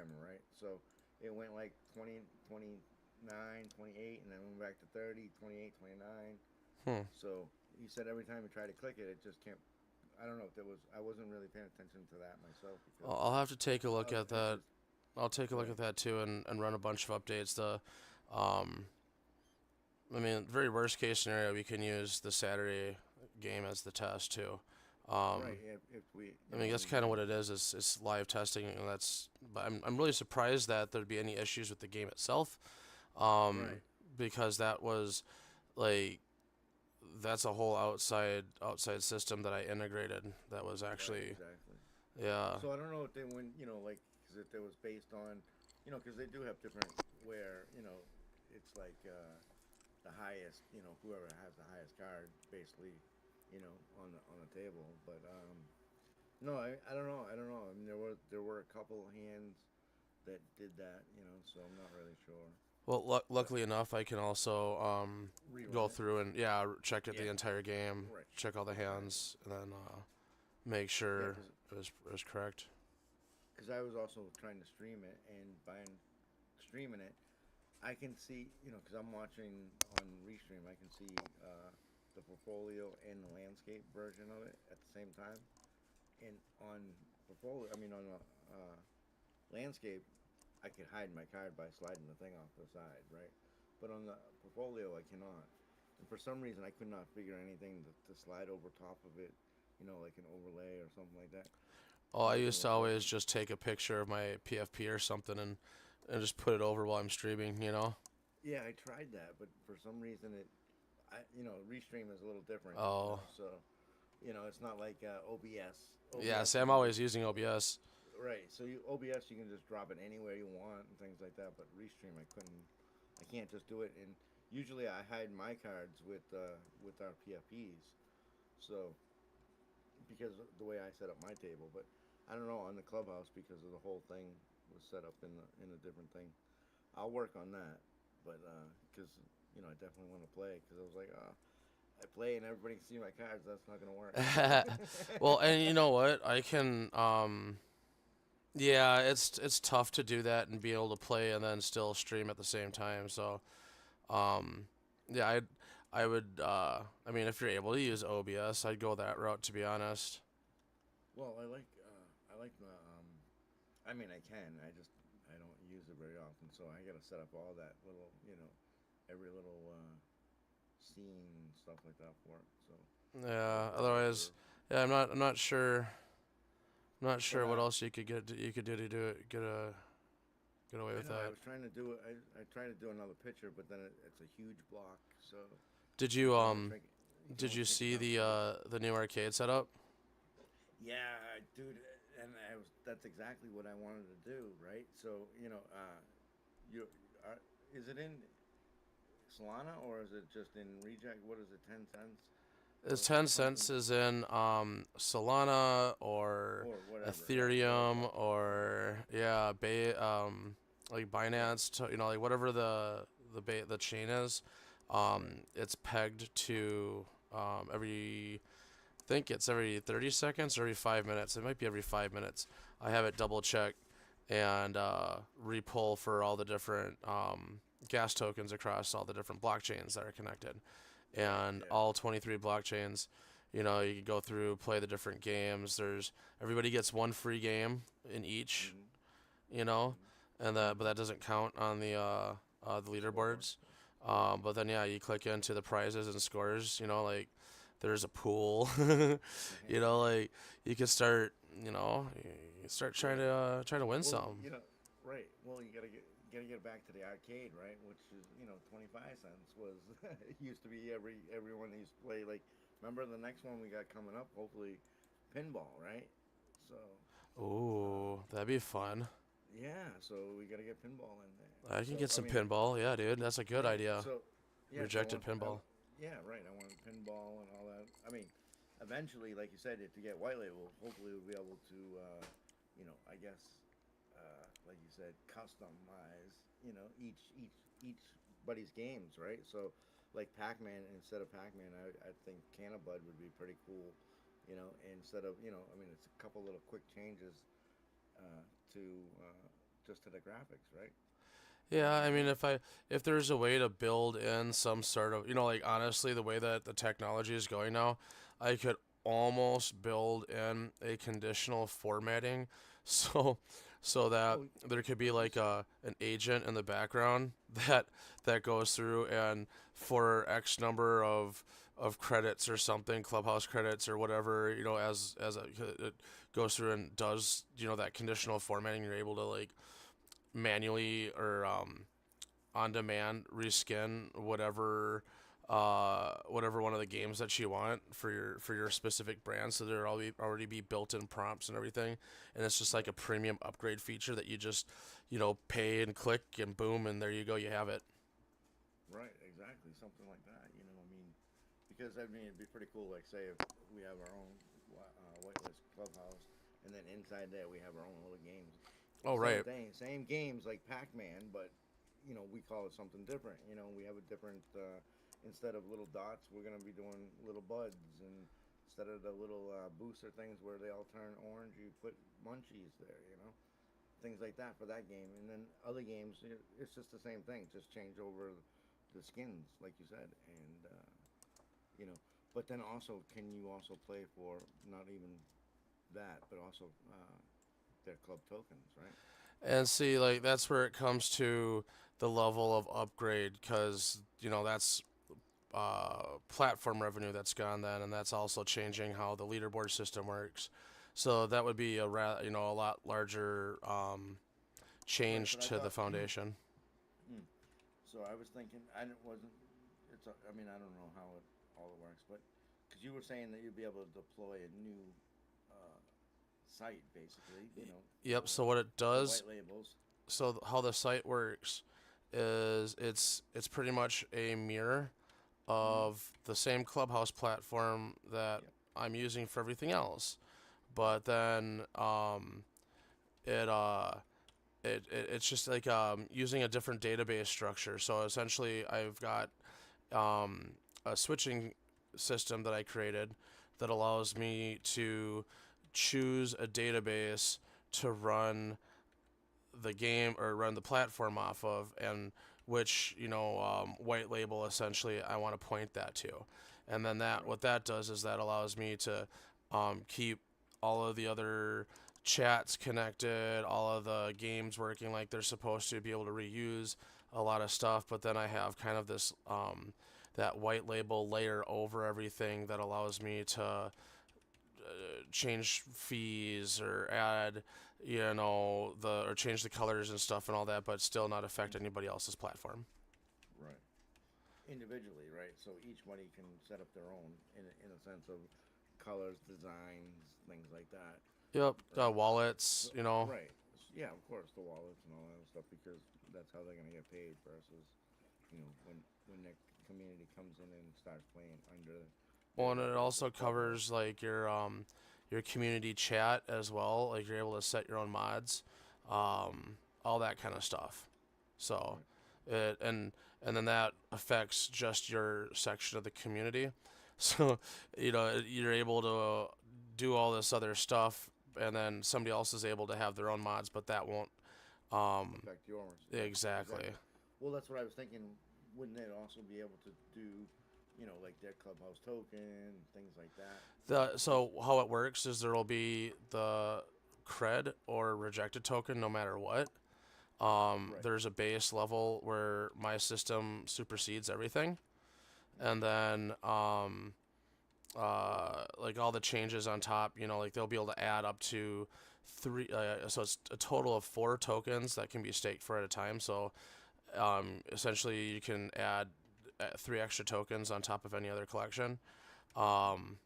timer, right? So it went like 20, 29, 28, and then went back to 30, 28, 29. Hmm. So he said every time you try to click it, it just can't. I don't know if there was. I wasn't really paying attention to that myself because I'll have to take a look at it's that. just I'll take a look at right, that too and run a bunch of updates. Um, I mean, very worst case scenario, we can use the Saturday game as the test too. right. Um, If we, I mean, that's we kind of get what it is. It's live testing, and that's. But I'm really surprised that there'd be any issues with the game itself, right, because that was like that's a whole outside system that I integrated. That was right, actually exactly. yeah So I don't know if they went, like, because if it was based on, because they do have different where, it's like the highest, whoever has the highest card, basically, on the table. But no, I don't know. I don't know. I mean, there were a couple hands that did that, so I'm not really sure. Well, But luckily enough, I can also rerun go it. through and yeah, check it the Yeah. entire game, Right. check all the Exactly. hands, and then make Yeah, sure because it was correct. I was also trying to stream it, and by streaming it, I can see, because I'm watching on Restream, I can see the portfolio and the landscape version of it at the same time. And on portfolio, I mean on landscape, I could hide my card by sliding the thing off the side, right? But on the portfolio, I cannot. And for some reason, I could not figure anything to slide over top of it, like an overlay or something like that. Oh, And I it used to wasn't always working. just take a picture of my PFP or something and just put it over while I'm streaming. You know. Yeah, I tried that, but for some reason, Restream is a little different, Oh, so it's not like OBS. yeah. OBS, See, you I'm can always just using OBS. right. So OBS, you can just drop it anywhere you want and things like that. But Restream, I couldn't. I can't just do it. And usually, I hide my cards with our PFPs. So because of the way I set up my table, but I don't know on the clubhouse because of the whole thing was set up in a different thing. I'll work on that, but because I definitely want to play because I was like, I play and everybody can see my cards. That's not gonna work. Well, and you know what? I can. Yeah, it's tough to do that and be able to play and then still stream at the same time. So, yeah, I would. I mean, if you're able to use OBS, I'd go that route. To be honest. Well, I like the I mean, I can. I don't use it very often, so I got to set up all that little, every little scene and stuff like that for it. So I'll Yeah. definitely have Otherwise, to. yeah, I'm not sure. I'm not But sure what else you could do to do it. Get away I with know I that. was trying to do it. I tried to do another picture, but then it's a huge block, so Did you you can only shrink it. You can did only you shrink it see down so big. the new arcade setup? Yeah, dude, and that's exactly what I wanted to do, right? So you are, is it in Solana or is it just in Reject? What is it, 10 cents It's or 10 cents something is in Solana or or whatever, right? Ethereum Protocol. or yeah, like Right. Binance, like whatever the chain is. Right. It's pegged to every I think it's every 30 seconds or every 5 minutes. It might be every 5 minutes. I have it double checked and repull for all the different gas tokens across all the different blockchains that are connected. Right. And Yeah. all 23 blockchains, you can go through, play the different games. There's everybody gets one free game in each, Mhm. you know, Mhm. and but Mhm. that doesn't count on the Scoreboard. leaderboards. Right. But then yeah, you click into the prizes and scores. Like there's a pool. Like you can start. You start Yeah. trying to win Well, some. right. Well, you gotta get back to the arcade, right? Which is 25 cents was it used to be everyone used to play like. Remember the next one we got coming up? Hopefully, pinball, right? So, uh, Ooh, that'd be fun. yeah. So we gotta get pinball in there. I can get So I some mean, pinball. Yeah, dude, that's a good right. idea. So, yeah. So Rejected pinball. yeah, right. I want pinball and all that. I mean, eventually, like you said, to get white label, hopefully we'll be able to, I guess, like you said, customize, each buddy's games, right? So, like Pac-Man, instead of Pac-Man, I think Cannabud would be pretty cool. Instead of I mean, it's a couple little quick changes uh, to just to the graphics, right? Yeah, I mean, if there's a way to build in some sort of, like honestly, the way that the technology is going now, I could almost build in a conditional formatting, so so that Oh, there could be like you like said. an agent in the background that goes through and for X number of credits or something, clubhouse credits or whatever, it goes through and does that conditional formatting. You're able to like manually or on demand reskin whatever one of the games that you want for your specific brand, so there already be built-in prompts and everything, and it's just like a Right. premium upgrade feature that you just pay and click and boom, and there you go, you have it. Right, exactly, something like that. I mean, because I mean, it'd be pretty cool. Like, say if we have our own whitelist clubhouse, and then inside there we have our own little games. Oh, Same right. thing, same games like Pac-Man, but we call it something different. We have a different instead of little dots, we're gonna be doing little buds, and instead of the little booster things where they all turn orange, you put munchies there. Things like that for that game, and then other games, it's just the same thing, just change over the skins, like you said, and you know. But then also, can you also play for not even that, but also their club tokens, right? And see, like that's where it comes to the level of upgrade, because that's platform revenue that's gone then, and that's also changing how the leaderboard system works. So that would be a lot larger Right. change But I to the thought. foundation. Hmm. So I was thinking, I didn't, wasn't. I mean, I don't know how it all works, but because you were saying that you'd be able to deploy a new uh, site, basically, Yep. for So what it the does, white labels. how the site works is it's pretty much a mirror Mm-hmm. of the same Clubhouse platform that Yep. I'm using for everything else, Right. but then it it's just like using a different database structure. So essentially, I've got a switching system that I created that allows me to choose a database to run the game or run the platform off of, and which white label essentially I want to point that to, and then that Right. what that does is that allows me to keep all of the other chats connected, all of the games working like they're supposed to, be able to reuse a lot of stuff. But then I have kind of this that white label layer over everything that allows me to change fees or add or change the colors and stuff and all that, but still not affect Mm-hmm. anybody else's platform. Right. Individually, right? So each one can set up their own in a sense of colors, designs, things like that, Yep. right? Wallets. So, right. Yeah, of course, the wallets and all that stuff, because that's how they're gonna get paid versus when the community comes in and starts playing under Well, their and it whitelist also clubhouse. covers like your community chat as well. Like you're able to set your own mods, all that kind of stuff. So Right. it and then that affects just your section of the community. So you're able to do all this other stuff, and then somebody else is able to have their own mods, but that won't Affect yours. Yep. exactly. Exactly. Well, that's what I was thinking. Wouldn't they also be able to do, like their clubhouse token, things like that? Because So how it works is there will be the cred or rejected token no matter what. right. There's a base level where my system supersedes everything, and Okay. then like all the changes on top, like they'll be able to add up to three. So it's a total of 4 tokens that can be staked for at a time. So essentially, you can add 3 extra tokens on top of any other collection. Um,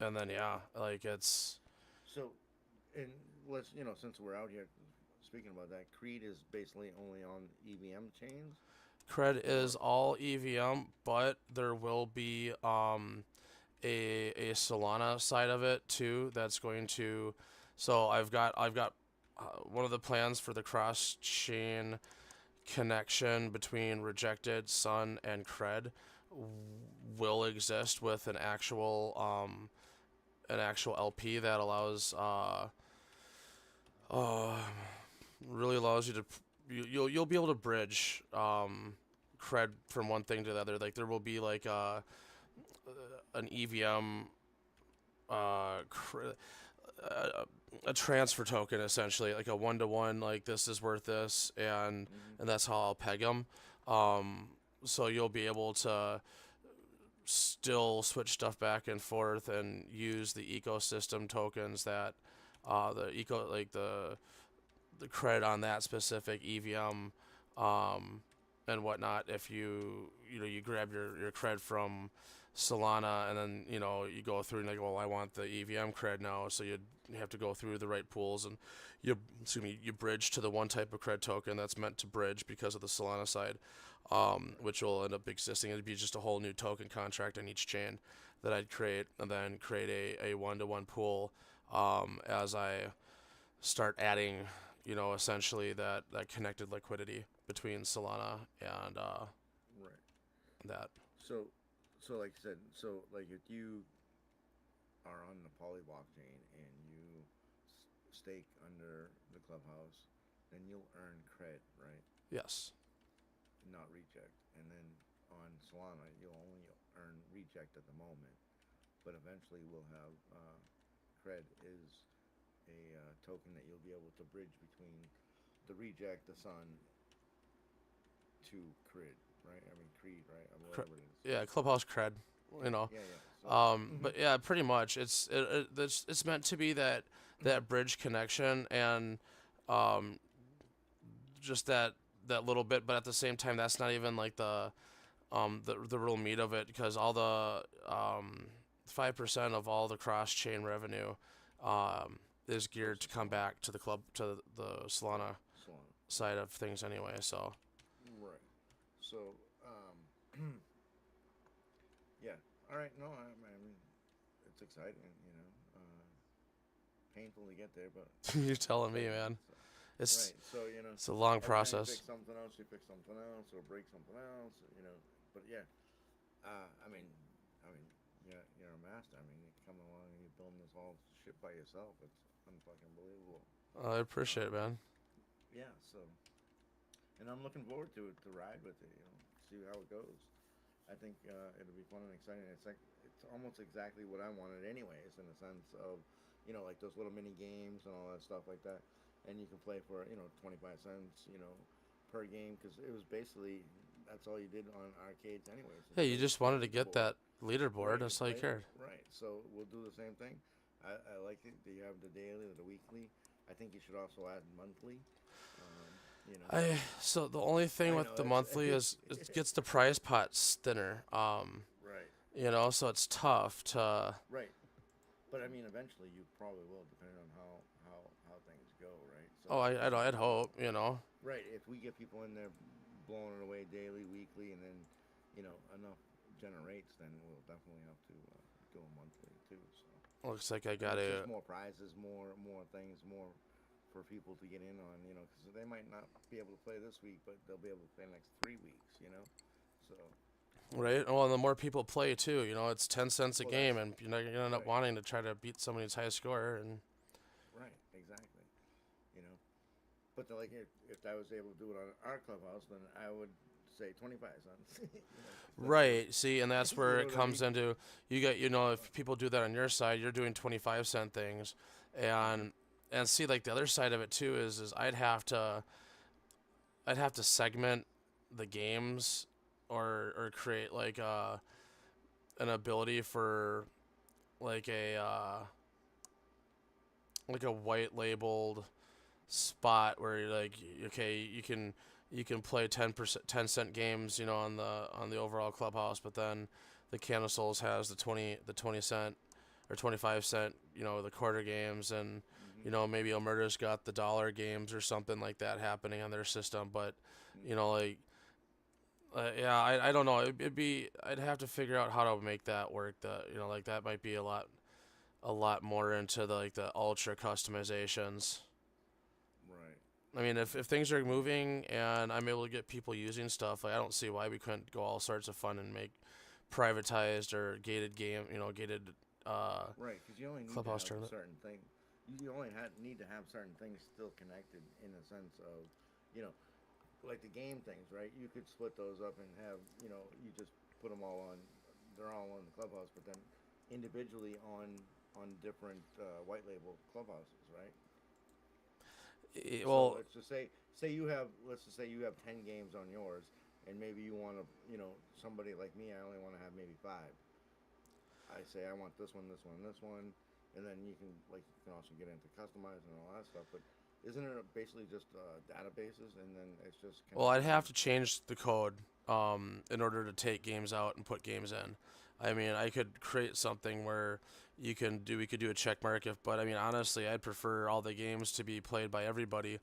and then yeah, like it's So, and let's since we're out here speaking about that, Creed is basically only on EVM chains, cred is or all EVM, but there will be a Solana side of it too. That's going to. So I've got one of the plans for the cross chain connection between rejected Sun and cred will exist with an actual LP that allows allows you to you'll be able to bridge cred from one thing to the other. Like there will be like an EVM a transfer token essentially, like a 1-to-1, like this is worth this, and that's how I'll peg them. So you'll be able to still switch stuff back and forth and use the ecosystem tokens that the cred on that specific EVM and whatnot. If you grab your cred from Solana and then you go through and like, well, I want the EVM cred now, so you have to go through the right pools and you bridge to the one type of cred token that's meant to bridge because of the Solana side, which will end up existing. It'd be just a whole new token contract on each chain that I'd create, and then create a 1-to-1 pool as I start adding essentially that connected liquidity between Solana and right. that. So like I said, like if you are on the Poly blockchain and you stake under the clubhouse, then you'll earn cred, right? Yes. Not reject. And then on Solana, you'll only earn reject at the moment, but eventually we'll have cred is a token that you'll be able to bridge between the reject, the sun, to cred, right? I mean creed, right? Or whatever it is. Yeah, clubhouse cred, Yeah, yeah. So, But yeah, pretty much it's meant to be that bridge connection and just that little bit, but at the same time that's not even like the real meat of it, because all the 5% of all the cross chain revenue is geared to come back to the Solana side of things anyway. So right. So yeah. All right. No, I mean it's exciting. Painful to get there, but you're telling me, man. It's right. So it's a long process. You pick something else, or break something else. But yeah. I mean, yeah, you're a master. I mean, you come along and you're building this whole shit by yourself. It's unfucking believable. I appreciate it, man. Yeah. So, and I'm looking forward to it, to ride with it. See how it goes. I think it'll be fun and exciting. It's almost exactly what I wanted, anyways, in the sense of like those little mini games and all that stuff like that, and you can play for 25 cents per game, because it was basically that's all you did on arcades anyways. Yeah, you just wanted to get that leaderboard. That's all you cared. Right. So we'll do the same thing. I like it. Do you have the daily or the weekly? I think you should also add monthly. So the only thing with the monthly is it gets the prize pots thinner. Right. So it's tough to. Right. But I mean, eventually you probably will, depending on how things go, right? So, I'd hope, Right. If we get people in there blowing it away daily, weekly, and then enough generates, then we'll definitely have to go monthly too. So looks like I got more prizes, more things, more for people to get in on, because they might not be able to play this week, but they'll be able to play the next 3 weeks, So. Right. Well, and the more people play too, it's 10 cents a game, and you're gonna end up wanting to try to beat somebody's high score, and. Right. Exactly. But like if I was able to do it on our clubhouse, then I would say 25 cents. Right. See, and that's where it comes into you get if people do that on your side, you're doing 25-cent things, and see, like the other side of it too is I'd have to segment the games or create like an ability for like a white labeled spot where you're like, okay, you can play 10-cent games on the overall clubhouse, but then the Candle has the 20 cent or 25 cent the quarter games, and maybe Omerta's got the dollar games or something like that happening on their system. But I don't know. I'd have to figure out how to make that work. Like that might be a lot more into the ultra customizations. Right. I mean, if things are moving and I'm able to get people using stuff, I don't see why we couldn't go all sorts of fun and make privatized or gated game, gated right, because you only need clubhouse to have tournament. certain thing. you only need to have certain things still connected in the sense of, you know, like the game things, right? You could split those up and have, you just put them all on. They're all on the clubhouse, but then individually on different white label clubhouses, right? So Well, let's just say you have let's just say you have 10 games on yours, and maybe you want to, somebody like me, I only want to have maybe five. I say I want this one, and then you can also get into customizing and all that stuff. But isn't it basically just databases, and then it's just well, I'd connecting? have to change the code in order to take games out and put games in. I mean, I could create something where we could do a check mark if, but I mean, honestly, I'd prefer all the games to be played by everybody,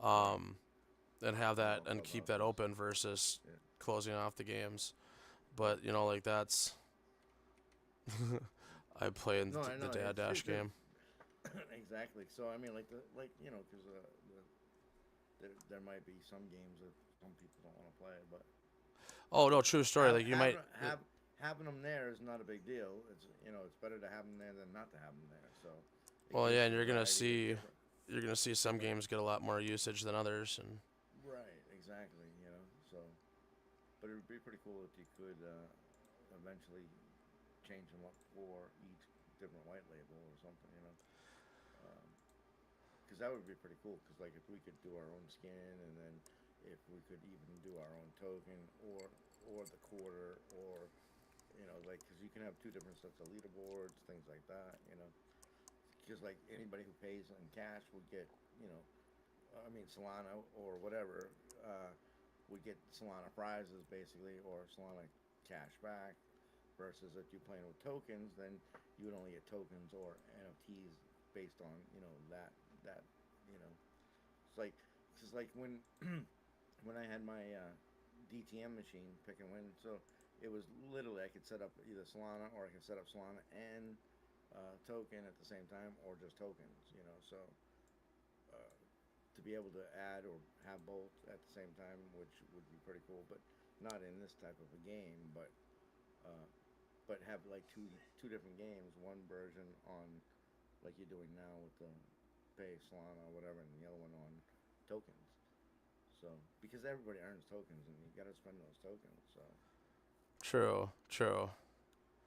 Right. um, and have On that all and keep that clubhouses. open versus Yeah. closing off the games. Yeah. But like that's I play in No, I the know Dad it's Dash there's game. exactly. So I mean, because there might be some games that some people don't want to play, but Oh no, true story. have Like you might. having them there is not a big deal. It's better to have them there than not to have them there. So it Well, yeah, gives and the variety of different. you're gonna see some You know, games get a lot more usage than others, and right? Exactly. So but it would be pretty cool if you could eventually change them up for each different white label or something. Because that would be pretty cool. Because like if we could do our own skin, and then if we could even do our own token, or the quarter, or like because you can have two different sets of leaderboards, things like that. Because like anybody who pays in cash would get, I mean Solana or whatever, would get Solana prizes basically, or Solana cash back. Versus if you're playing with tokens, then you would only get tokens or NFTs based on that it's like when I had my DTM machine pick and win. So it was literally I could set up either Solana, or I could set up Solana and token at the same time, or just tokens. So uh, to be able to add or have both at the same time, which would be pretty cool, but not in this type of a game. Uh, but have like two different games, one version on like you're doing now with the pay Solana or whatever, and the other one on tokens. So because everybody earns tokens, and you got to spend those tokens. So true, true.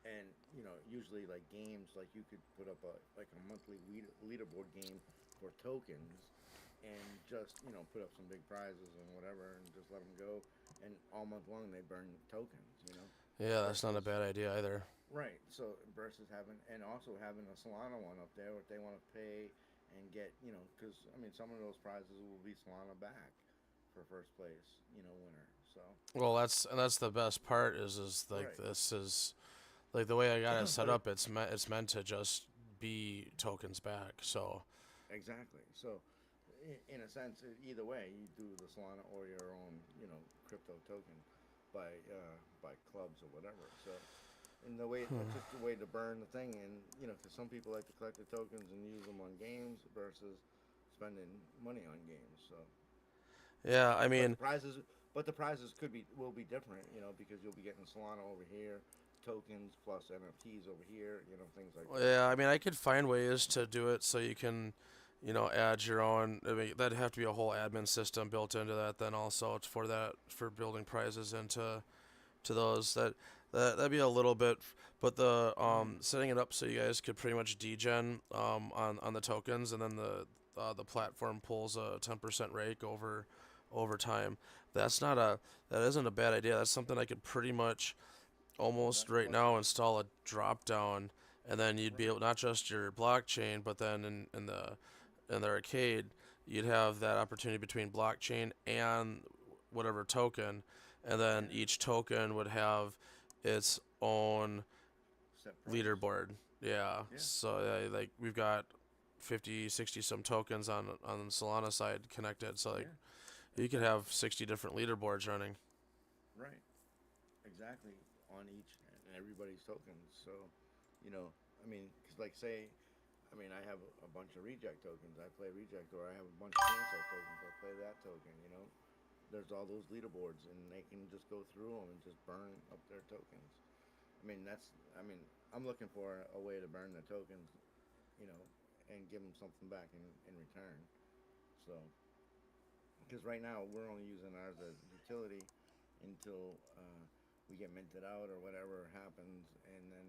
and usually like games, like you could put up a monthly leaderboard game for tokens, and just put up some big prizes and whatever, and just let them go, and all month long they burn tokens. Yeah, that's not a Versus bad idea either. right. So versus having, and also having a Solana one up there, if they want to pay and get, because I mean, some of those prizes will be Solana back for first place, winner. So Well, that's the best part is like right. this is like the way I got it set But it up. It's meant to just be tokens back. So exactly. So in a sense, either way, you do the Solana or your own, crypto token by clubs or whatever. So in the way, it's just a way to burn the thing, and because some people like to collect the tokens and use them on games versus spending money on games. So, yeah, I but the mean, prizes, will be different, because you'll be getting Solana over here, tokens plus NFTs over here, things like that. yeah, I mean, I could find ways to do it so you can, add your own. I mean, that'd have to be a whole admin system built into that. Then also it's for that for building prizes into to those that'd be a little bit. But the setting it up so you guys could pretty much degen on the tokens, and then the platform pulls a 10% rake over time. That's not a that isn't a bad idea. That's something I could pretty much Well, almost that's right plus now install a drop down, and then you'd be right, able not just your blockchain, but then in the arcade, you'd have that opportunity between blockchain and whatever token, and then yeah, each token would have its own set price, leaderboard. Yeah. yeah, So like we've got 50, 60 some tokens on the Solana side connected. So like yeah, you could exactly, have 60 different leaderboards running. right. Exactly, on each and everybody's tokens. So, I mean, because like say, I mean, I have a bunch of reject tokens. I play reject, or I have a bunch of cancel tokens. I play that token. There's all those leaderboards, and they can just go through them and just burn up their tokens. I mean, I'm looking for a way to burn the tokens, you know, and give them something back in return. So, because right now we're only using ours as utility until we get minted out or whatever happens, and then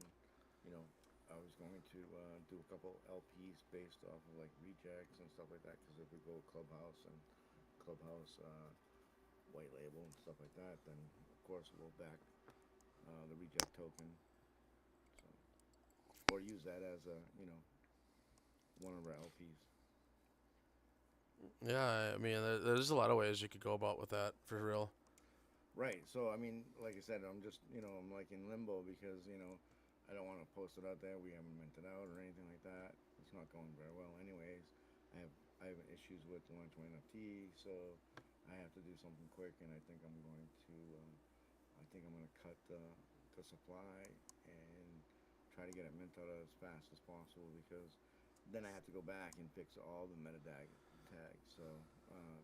you know I was going to do a couple LPs based off of like rejects and stuff like that. Because if we go Clubhouse and Clubhouse white label and stuff like that, then of course we'll back the reject token, so, or use that as a one of our LPs. Yeah, I mean, there's a lot of ways you could go about with that for real. Right. So I mean, like I said, I'm just I'm like in limbo because I don't want to post it out there. We haven't minted out or anything like that. It's not going very well, anyways. I have issues with launch my NFT, so I have to do something quick, and I think I'm going to cut the supply and try to get it minted out as fast as possible because then I have to go back and fix all the meta tags. So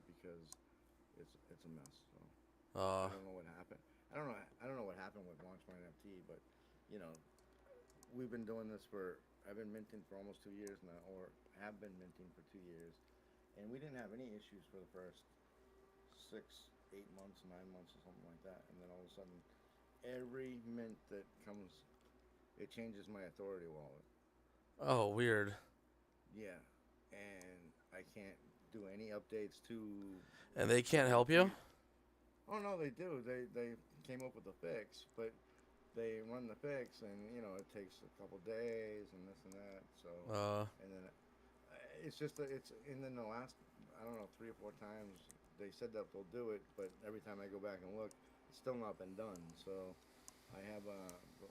because it's a mess. So. Uh, I don't know what happened. I don't know what happened with Launch My NFT, but you know, we've been doing this for. I've been minting for almost 2 years now, or have been minting for 2 years, and we didn't have any issues for the first 6, 8 months, 9 months, or something like that. And then all of a sudden, every mint that comes, it changes my authority wallet. oh, weird. Yeah, and I can't do any updates to. And they can't help you? Oh no, they do. They came up with a fix, but they run the fix, and it takes a couple days and this and that. So and then it's just it's and then the last I don't know 3 or 4 times they said that they'll do it, but every time I go back and look, it's still not been done. So I have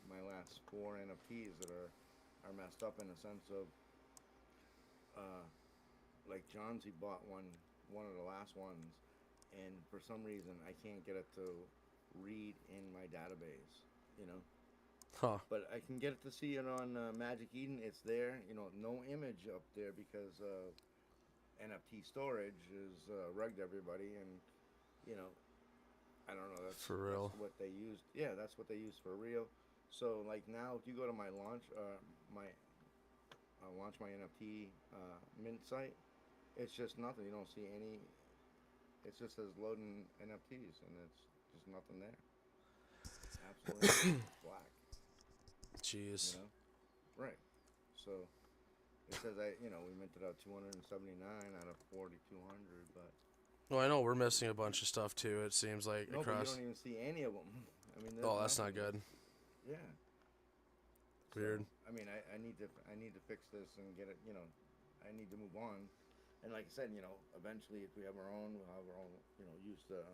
my last 4 NFTs that are messed up in the sense of like John's, he bought one of the last ones, and for some reason I can't get it to read in my database, you know. Huh. But I can get it to see it on Magic Eden. It's there, no image up there because NFT storage is rugged everybody, and I don't know. That's For real. That's what they used. Yeah, that's what they used for real. So like now, if you go to my launch my NFT mint site, it's just nothing. You don't see any. It just says loading NFTs, and it's just nothing there. Absolutely black. Jeez. Right. So it says we minted out 279 out of 4,200, but. Well, I know we're missing a bunch of stuff too. It seems like No, across. but you don't even see any of them. I mean, Oh, that's not good. Yeah. Weird. So, I mean, I need to fix this and get it. I need to move on. And like I said, eventually, if we have our own, we'll have our own. Use the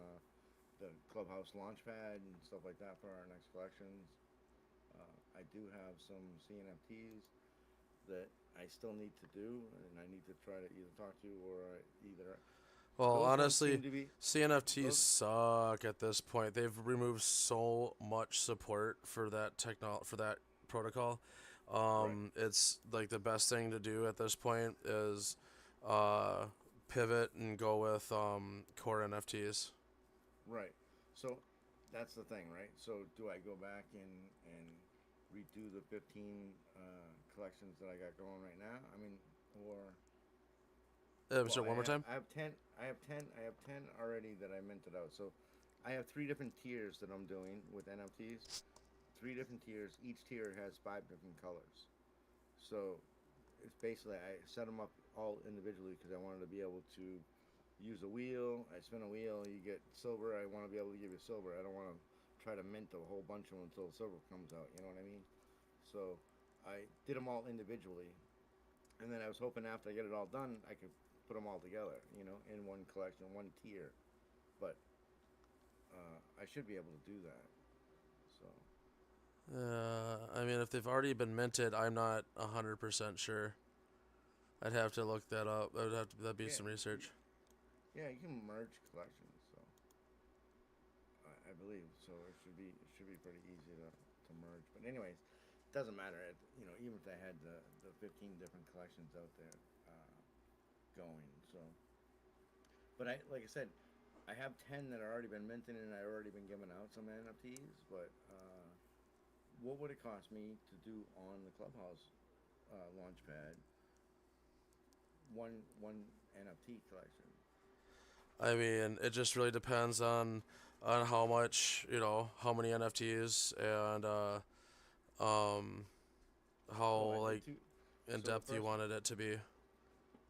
Clubhouse Launchpad and stuff like that for our next collections. I do have some CNFTs that I still need to do, and I need to try to either talk to you or either. Well, Those honestly, be, CNFTs suck at this point. They've removed so much support for that for that protocol. Right. It's like the best thing to do at this point is pivot and go with core NFTs. Right. So that's the thing, right? So do I go back and redo the 15 collections that I got going right now? I mean, or So one more time. I have 10. I have 10. I have 10 already that I minted out. So I have 3 different tiers that I'm doing with NFTs. 3 different tiers. Each tier has 5 different colors. So it's basically I set them up all individually because I wanted to be able to use a wheel. I spin a wheel, you get silver. I want to be able to give you silver. I don't want to try to mint a whole bunch of them until silver comes out. You know what I mean? So I did them all individually, and then I was hoping after I get it all done, I could put them all together, in one collection, one tier. But I should be able to do that. So. I mean, if they've already been minted, I'm not 100% sure. I'd have to look that up. That'd be some research. Yeah, you can merge collections, so I believe so. It should be pretty easy to merge. But anyways, it doesn't matter. Even if I had the 15 different collections out there going, so. But like I said, I have 10 that have already been minted and I've already been giving out some NFTs. But what would it cost me to do on the Clubhouse Launchpad one NFT collection? I mean, it just really depends on how much, how many NFTs and um Well, I how did like two. in So the depth you first, wanted it to be.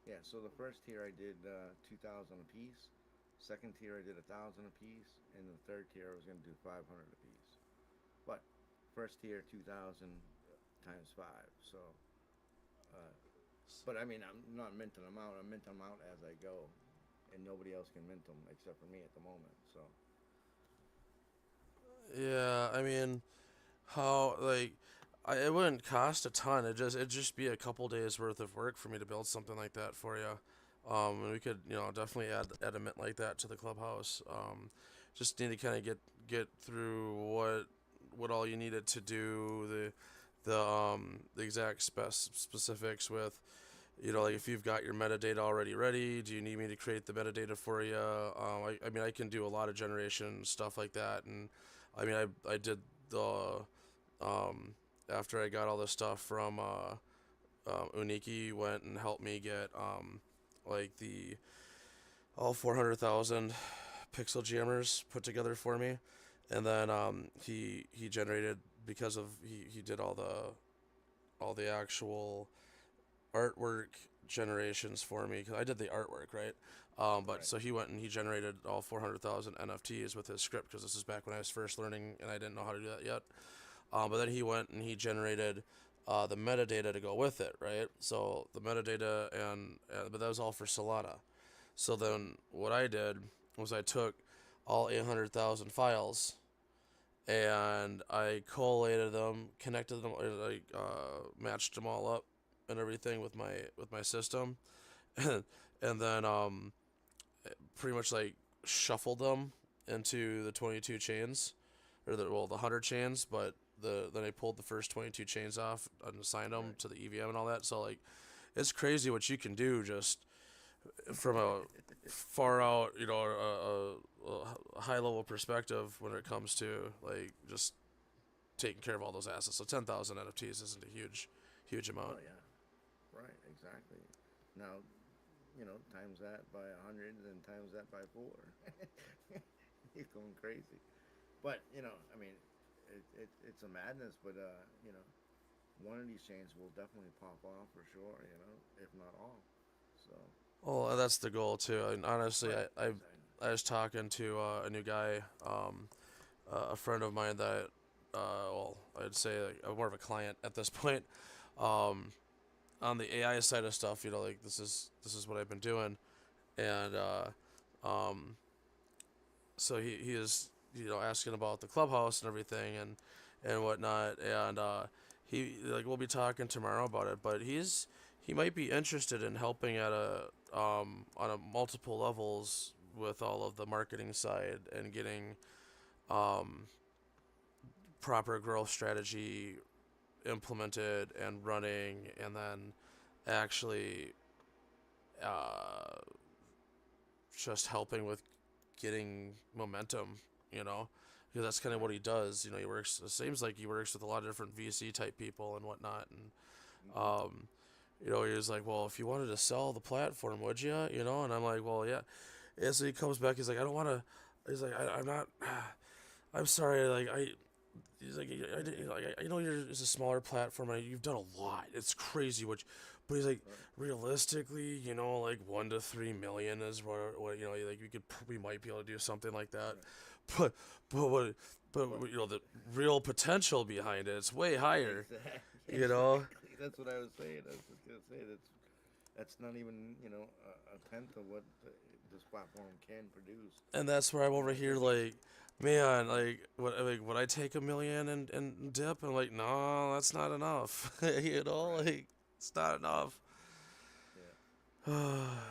yeah. So the first tier I did 2,000 a piece. Second tier I did 1,000 a piece, and the third tier I was going to do 500 a piece. But first tier 2,000 times five. So, uh, but I mean, I'm not minting them out. I'm minting them out as I go, and nobody else can mint them except for me at the moment. So, Yeah, I mean, how like it wouldn't cost a ton. It'd just be a couple days worth of work for me to build something like that for you. And we could, definitely add a mint like that to the clubhouse. Just need to kind of get through what all you needed to do, the exact specifics with, like if you've got your metadata already ready. Do you need me to create the metadata for you? I mean, I can do a lot of generation stuff like that, and I mean, I did the um, after I got all this stuff from Uniki, went and helped me get like the all 400,000 pixel jammers put together for me, and then he generated, because of he did all the actual artwork generations for me, because I did the artwork, right? But right. so he went and he generated all 400,000 NFTs with his script, because this is back when I was first learning and I didn't know how to do that yet. But then he went and he generated the metadata to go with it, right? So the metadata but that was all for Solana. So then what I did was I took all 800,000 files and I collated them, connected them, like matched them all up and everything with my system, and then pretty much like shuffled them into the 22 chains, or the 100 chains, but then I pulled the first 22 chains off and assigned them Right. to the EVM and all that. So like, it's crazy what you can do just from a far out, a high level perspective when it comes to like just taking care of all those assets. So 10,000 NFTs isn't a huge amount. Oh yeah. Right. Exactly. Now, times that by 100, and times that by four. You're going crazy. But I mean, it's a madness. But one of these chains will definitely pop off for sure. If not all. So. Well, that's the goal too. And honestly, Right. Exactly. I was talking to a new guy, a friend of mine that, well, I'd say like more of a client at this point, um, on the AI side of stuff. Like this is what I've been doing, and um, so he is, asking about the clubhouse and everything and whatnot, and he, like, we'll be talking tomorrow about it, but he might be interested in helping at a on a multiple levels with all of the marketing side and getting um, proper growth strategy implemented and running, and then actually uh, just helping with getting momentum, because that's kind of what he does. He works. It seems like he works with a lot of different VC type people and whatnot, and Mm-hmm. he was like, "Well, if you wanted to sell the platform, would you?" And I'm like, "Well, yeah." And so he comes back. He's like, "I don't want to." He's like, "I'm not. I'm sorry. Like I." He's like, I know it's a smaller platform. And you've done a lot. It's crazy but he's like, Right. realistically, like 1 to 3 million is what like we might be able to do something like that, Right. but but what but But the real potential behind it, it's way higher. exactly, You know. exactly. That's what I was saying. I was just gonna say that's not even a tenth of what this platform can produce. And that's where I'm over If here you, like, man, like would I take 1 million and dip? I'm like, no, that's not enough. right, Like, it's not enough. yeah,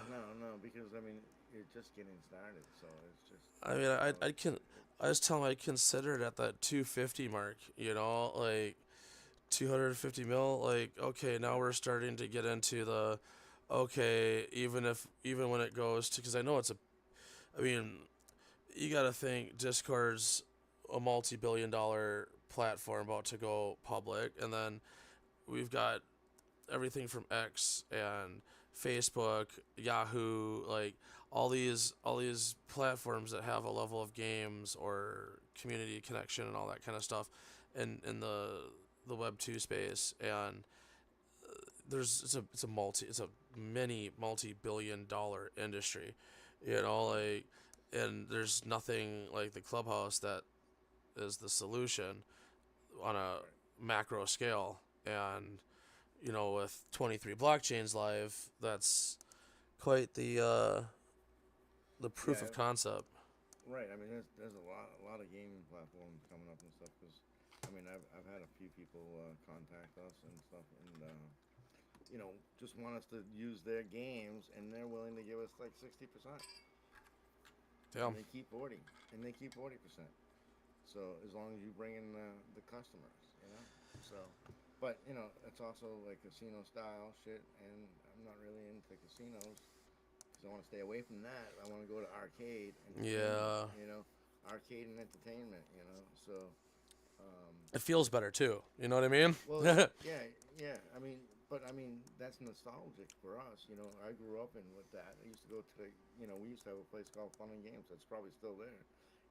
no, no, because I mean you're just getting started, so it's just I mean, you know I it's can. I was telling him I considered at that 250 mark. Like 250 mil. Like, okay, now right, we're starting to get into the, okay, even when it goes to, because I know it's a. I mean, you got to think Discord's a multi-billion-dollar platform about to go public, and then we've got everything from X and Facebook, Yahoo, like all these platforms that have a level of games or community connection and all that kind of stuff in the Web 2 space. And it's a many multi-billion dollar industry, like, and there's nothing like the Clubhouse that is the solution on a Right. macro scale. And with 23 blockchains live, that's quite the proof Yeah. of concept. Right. I mean, there's a lot of gaming platforms coming up and stuff. Because I mean, I've had a few people contact us and stuff, and just want us to use their games, and they're willing to give us like 60%, and Damn. they keep 40%. So as long as you bring in the customers. So, but it's also like casino style shit, and I'm not really into casinos because I want to stay away from that. I want to go to arcade entertainment. Yeah. Arcade and entertainment. So. It feels better too. You know what I mean? Well, yeah, yeah. I mean, that's nostalgic for us. I grew up with that. I used to go to we used to have a place called Fun and Games that's probably still there,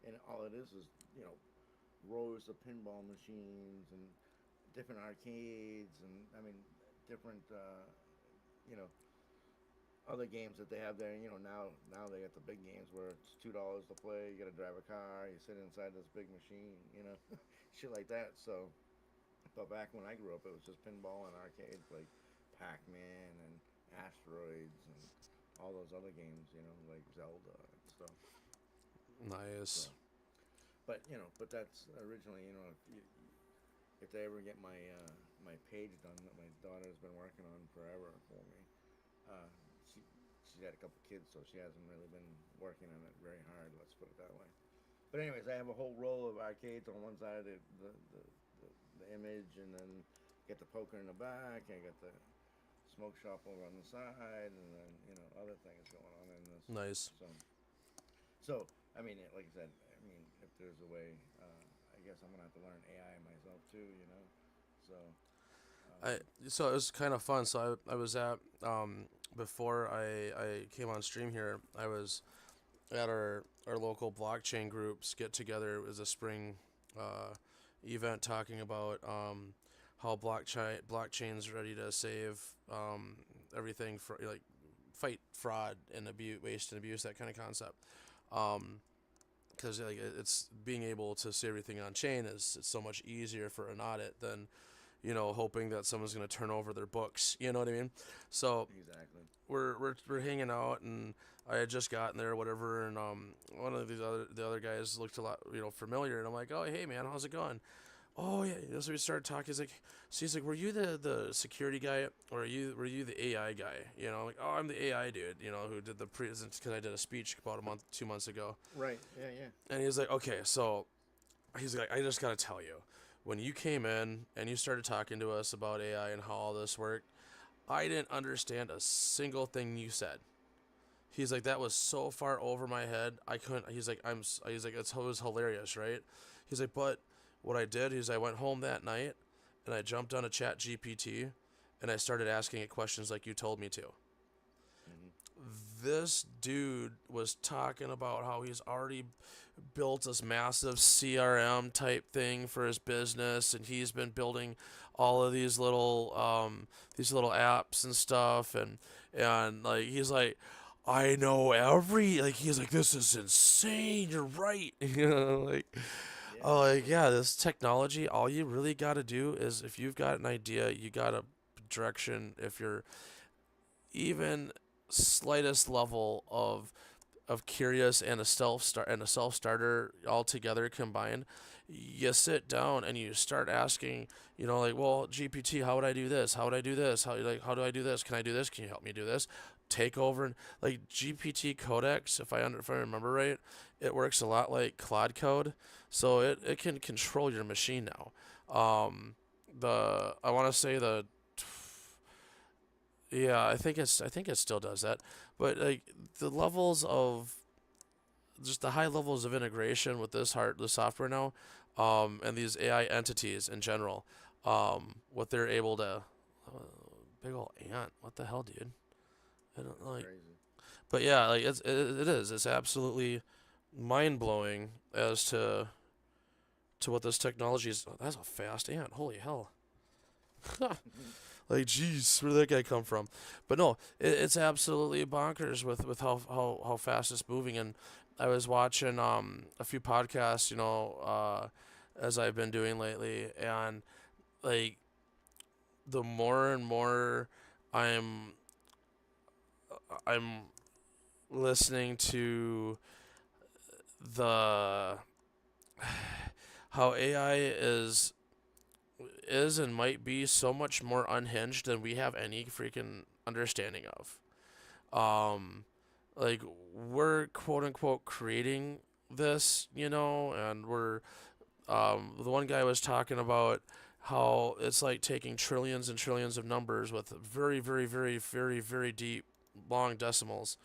and all it is, rows of pinball machines and different arcades, and I mean, different, other games that they have there. Now they got the big games where it's $2 to play. You got to drive a car. You sit inside this big machine. Shit like that. So. But back when I grew up, it was just pinball and arcades like Pac-Man and Asteroids and all those other games, like Zelda and stuff. Nice. So, but that's originally, if they ever get my my page done that my daughter's been working on forever for me, uh, she she's had a couple kids, so she hasn't really been working on it very hard. Let's put it that way. But anyways, I have a whole row of arcades on one side of the image, and then get the poker in the back, and I got the smoke shop over on the side, and then other things going on in this. Nice. So I mean, like I said, I mean, if there's a way, I guess I'm gonna have to learn AI myself too. So. So it was kind of fun. So I was at before I came on stream here. I was at our local blockchain groups get together. It was a spring event talking about how blockchain's ready to save everything for like fight fraud and abuse, waste and abuse, that kind of concept. Because like it's being able to see everything on chain is it's so much easier for an audit than hoping that someone's going to turn over their books. You know what I mean? So Exactly. we're hanging out, and I had just gotten there, whatever, and one of the other guys looked a lot familiar, and I'm like, oh hey man, how's it going? Oh yeah, so we started talking. He's like, were you the security guy, or were you the AI guy? Like, oh, I'm the AI dude, who did the present, because I did a speech about 2 months ago. Right. Yeah. And he's like, okay, so he's like, I just gotta tell you, when you came in and you started talking to us about AI and how all this worked, I didn't understand a single thing you said. He's like, that was so far over my head, I couldn't. He's like, it was hilarious, right? He's like, but what I did is I went home that night and I jumped on a chat GPT and I started asking it questions like you told me to. This dude was talking about how he's already built this massive CRM type thing for his business, and he's been building all of these little apps and stuff, and like he's like, I know he's like, this is insane, you're right. Like, Yeah. oh, like, yeah, this technology, all you really got to do is, if you've got an idea, you got a direction, if you're even slightest level of curious and a self-starter all together combined, you sit down and you start asking, like, well, GPT, how would I do this? How would I do this? How do I do this? Can I do this? Can you help me do this? Take over. And like GPT Codex, if I remember right, it works a lot like Claude Code, so it can control your machine now. I want to say yeah, I think it still does that, but like the levels of just the high levels of integration with the software now, and these AI entities in general, what they're able to, big ol' ant, what the hell, dude? I don't like, Crazy. but yeah, like it is. It's absolutely mind blowing as to what this technology is. Oh, that's a fast ant. Holy hell. Like, geez, where did that guy come from? But no, it's absolutely bonkers with how fast it's moving. And I was watching a few podcasts, as I've been doing lately, and like the more and more I'm I'm listening to the how AI is and might be so much more unhinged than we have any freaking understanding of. Like we're quote unquote creating this, and we're the one guy was talking about how it's like taking trillions and trillions of numbers with very, very, very, very, very deep, long decimals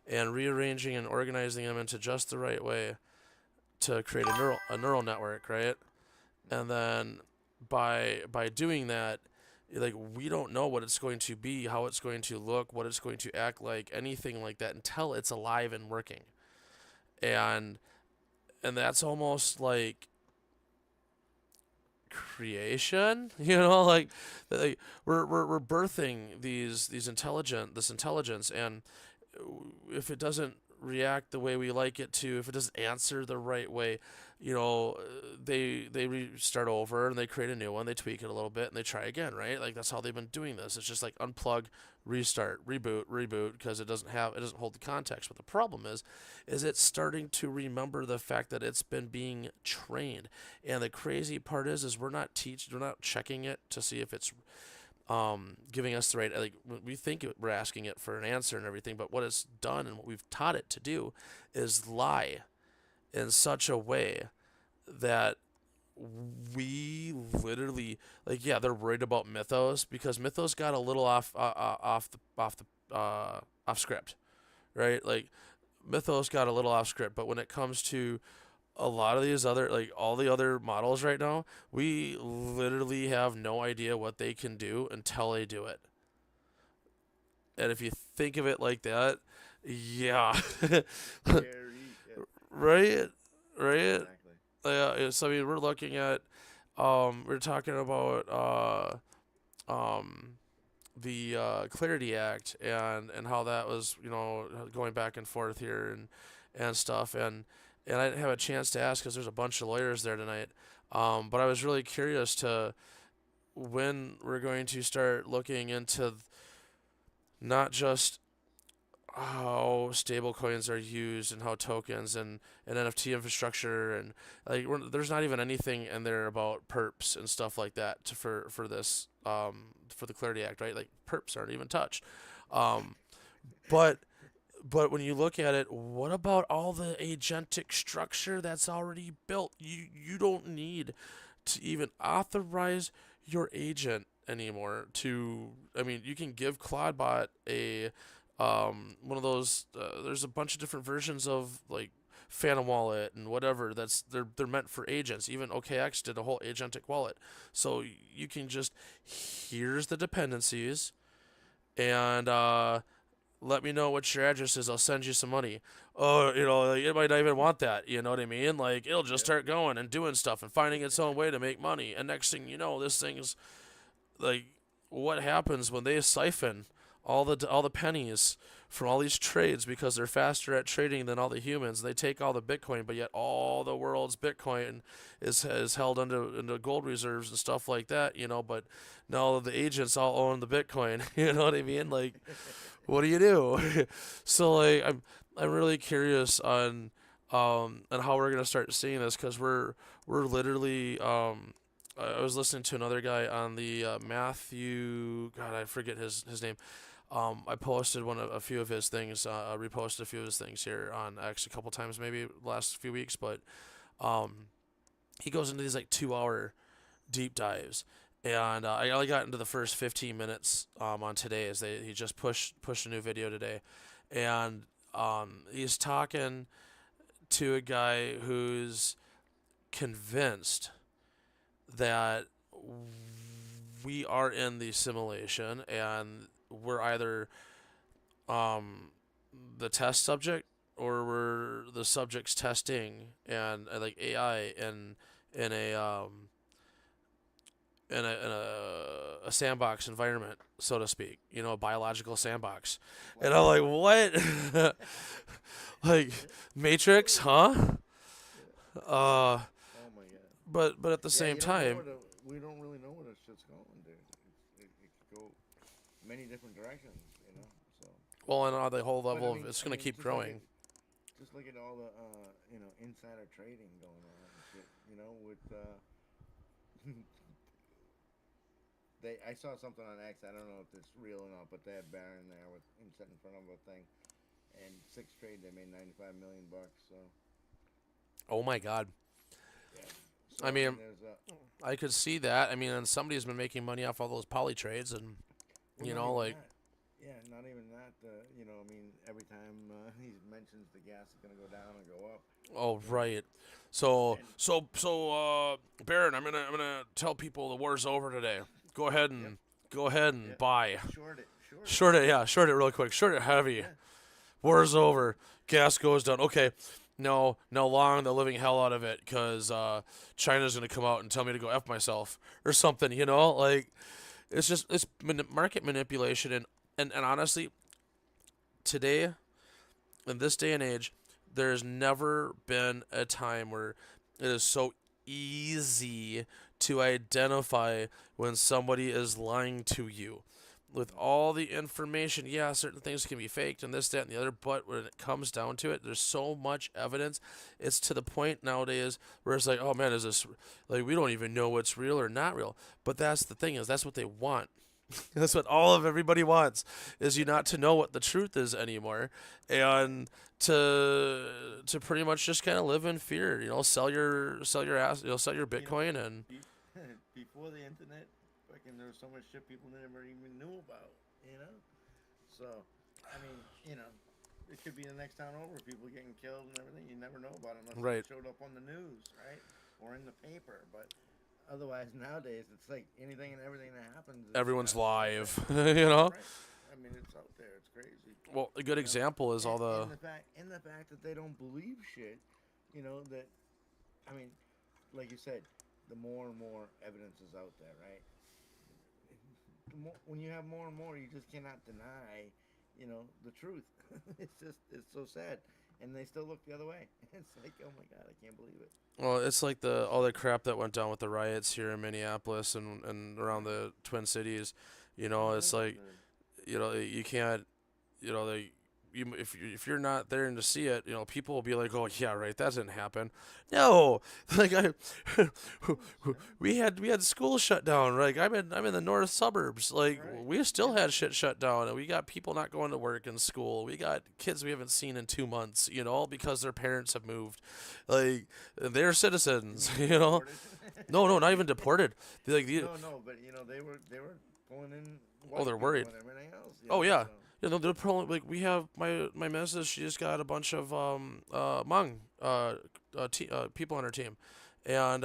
and rearranging and organizing them into just the right way to create a neural network, right? And then by doing that, like we don't know what it's going to be, how it's going to look, what it's going to act like, anything like that until it's alive and working. And that's almost like creation, like we're birthing this intelligence, and if it doesn't react the way we like it to, if it doesn't answer the right way, they start over and they create a new one, they tweak it a little bit and they try again, right? Like that's how they've been doing this. It's just like unplug, restart, reboot because it doesn't hold the context. But the problem is it's starting to remember the fact that it's been being trained. And the crazy part is we're not checking it to see if it's giving us the right, like we think we're asking it for an answer and everything, but what it's done and what we've taught it to do is lie in such a way that we literally, like, yeah, they're worried about Mythos because Mythos got a little off script, right? Like Mythos got a little off script, but when it comes to a lot of these other, like all the other models right now, we literally have no idea what they can do until they do it. And if you think of it like that, yeah. Scary. Yeah, Right, right. exactly. Yeah, so I mean, we're looking at, we're talking about um, the Clarity Act and how that was, going back and forth here and stuff, and I didn't have a chance to ask because there's a bunch of lawyers there tonight. But I was really curious to when we're going to start looking into not just how stablecoins are used and how tokens and NFT infrastructure and like there's not even anything in there about perps and stuff like that for this for the Clarity Act, right? Like perps aren't even touched. Um, but when you look at it, what about all the agentic structure that's already built? You don't need to even authorize your agent anymore to. I mean, you can give Claudebot a one of those. There's a bunch of different versions of like Phantom Wallet and whatever. They're meant for agents. Even OKX did a whole agentic wallet, so you can just here's the dependencies and let me know what your address is. I'll send you some money. Oh, like, it might not even want that. You know what I mean? Like it'll just Yep. start going and doing stuff and finding its own way to make money. And next thing you know, this thing's like, what happens when they siphon all the pennies from all these trades because they're faster at trading than all the humans. They take all the Bitcoin, but yet all the world's Bitcoin is held under gold reserves and stuff like that. But now the agents all own the Bitcoin. You know what I mean? Like, what do you do? So like I'm really curious on how we're gonna start seeing this because we're literally I was listening to another guy on the Matthew, God, I forget his name. I posted a few of his things, reposted a few of his things here on X a couple times maybe last few weeks, but um, he goes into these like 2 hour deep dives, and I only got into the first 15 minutes on today as he just pushed a new video today, and he's talking to a guy who's convinced that we are in the simulation and we're either the test subject, or were the subjects testing and like AI in a sandbox environment, so to speak, a biological sandbox. And I'm like, what? Like Matrix, huh? Uh, Oh my god. but at the Yeah, same you don't know time, where we don't really know where this shit's going, dude. It could go many different directions, you know. So, well, and the whole but I level of mean, it's gonna keep growing. just look at all the insider trading going on and shit. You know, with I saw something on X. I don't know if it's real or not, but they had Baron there with him sitting in front of a thing, and sixth trade they made $95 million. So Oh my God. yeah. So I mean, there's I could see that. I mean, and somebody's been making money off all those poly trades, and well, you not know, even like, that. Yeah, not even that. I mean, every time he mentions the gas is gonna go down or go up. oh You know, right. So and Baron, I'm gonna tell people the war's over today. Go ahead yep, and go ahead and yep. buy. Short it, short it. Short it, yeah, short it real quick. Short it heavy. Yeah, War's over. Gas goes down. Okay. No, long the living hell out of it, because China's gonna come out and tell me to go f myself or something. Like it's market manipulation, and honestly, today in this day and age, there's never been a time where it is so easy to identify when somebody is lying to you. With all the information, yeah, certain things can be faked and this, that, and the other, but when it comes down to it, there's so much evidence. It's to the point nowadays where it's like, oh man, is this, like, we don't even know what's real or not real. But that's the thing, is that's what they want. That's what all of everybody wants, is you not to know what the truth is anymore, and to pretty much just kind of live in fear. Sell your ass, sell your you know, Bitcoin, and before the internet, fucking there was so much shit people never even knew about. You know, so I mean, it could be the next town over, people getting killed and everything. You never know about it unless right, it showed up on the news, right, or in the paper. But otherwise, nowadays, it's like anything and everything that happens. everyone's live. Right. I mean, it's out there. It's crazy. Well, a good example is all the And the fact that they don't believe shit. That. I mean, like you said, the more and more evidence is out there, right? When you have more and more, you just cannot deny, the truth. It's so sad, and they still look the other way. It's like, oh my god, I can't believe it. well, it's like the all the crap that went down with the riots here in Minneapolis and around the Twin Cities. It's like, you can't, they, if you're not there and to see it, people will be like, oh yeah, right, that didn't happen. No, like we had school shut down. Like I'm in the north suburbs. Like Right. we still had shit shut down, and we got people not going to work and school. We got kids we haven't seen in 2 months, because their parents have moved. Like they're citizens, Deported. No, not even deported. Like No, but they were pulling in. oh, they're White people worried. and everything else. Oh yeah. So. They're probably like, we have my missus. She just got a bunch of Hmong people on her team, and